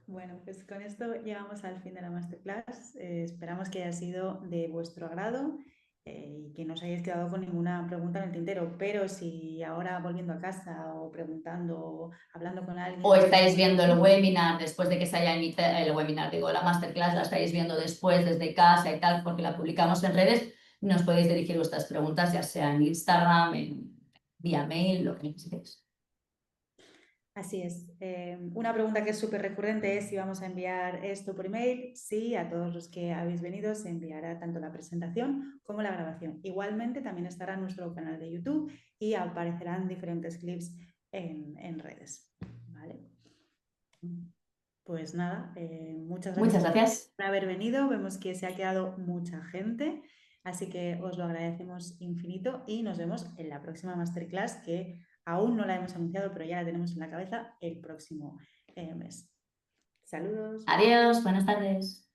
B: Bueno, pues con esto llegamos al fin de la masterclass. Esperamos que haya sido de vuestro agrado y que no os hayáis quedado con ninguna pregunta en el tintero, pero si ahora volviendo a casa o preguntando o hablando con
A: O
B: alguien tenéis
A: estáis
B: alguna
A: viendo el
B: pregunta,
A: webinar después de que se haya emitido el webinar, digo, la masterclass la estáis viendo después desde casa y tal, porque la publicamos en redes, nos podéis dirigir vuestras preguntas, ya sea en Instagram, vía mail, lo que necesitéis.
B: así es. Una pregunta que es súper recurrente es si vamos a enviar esto por email. Sí, a todos los que habéis venido se enviará tanto la presentación como la grabación. Igualmente también estará en nuestro canal de YouTube y aparecerán diferentes clips en redes. ¿Vale? Pues nada, muchas gracias
A: Muchas
B: a todos
A: gracias.
B: por haber venido. Vemos que se ha quedado mucha gente, así que os lo agradecemos infinito y nos vemos en la próxima masterclass que aún no la hemos anunciado, pero ya la tenemos en la cabeza el próximo mes. Saludos.
A: Adiós, buenas tardes.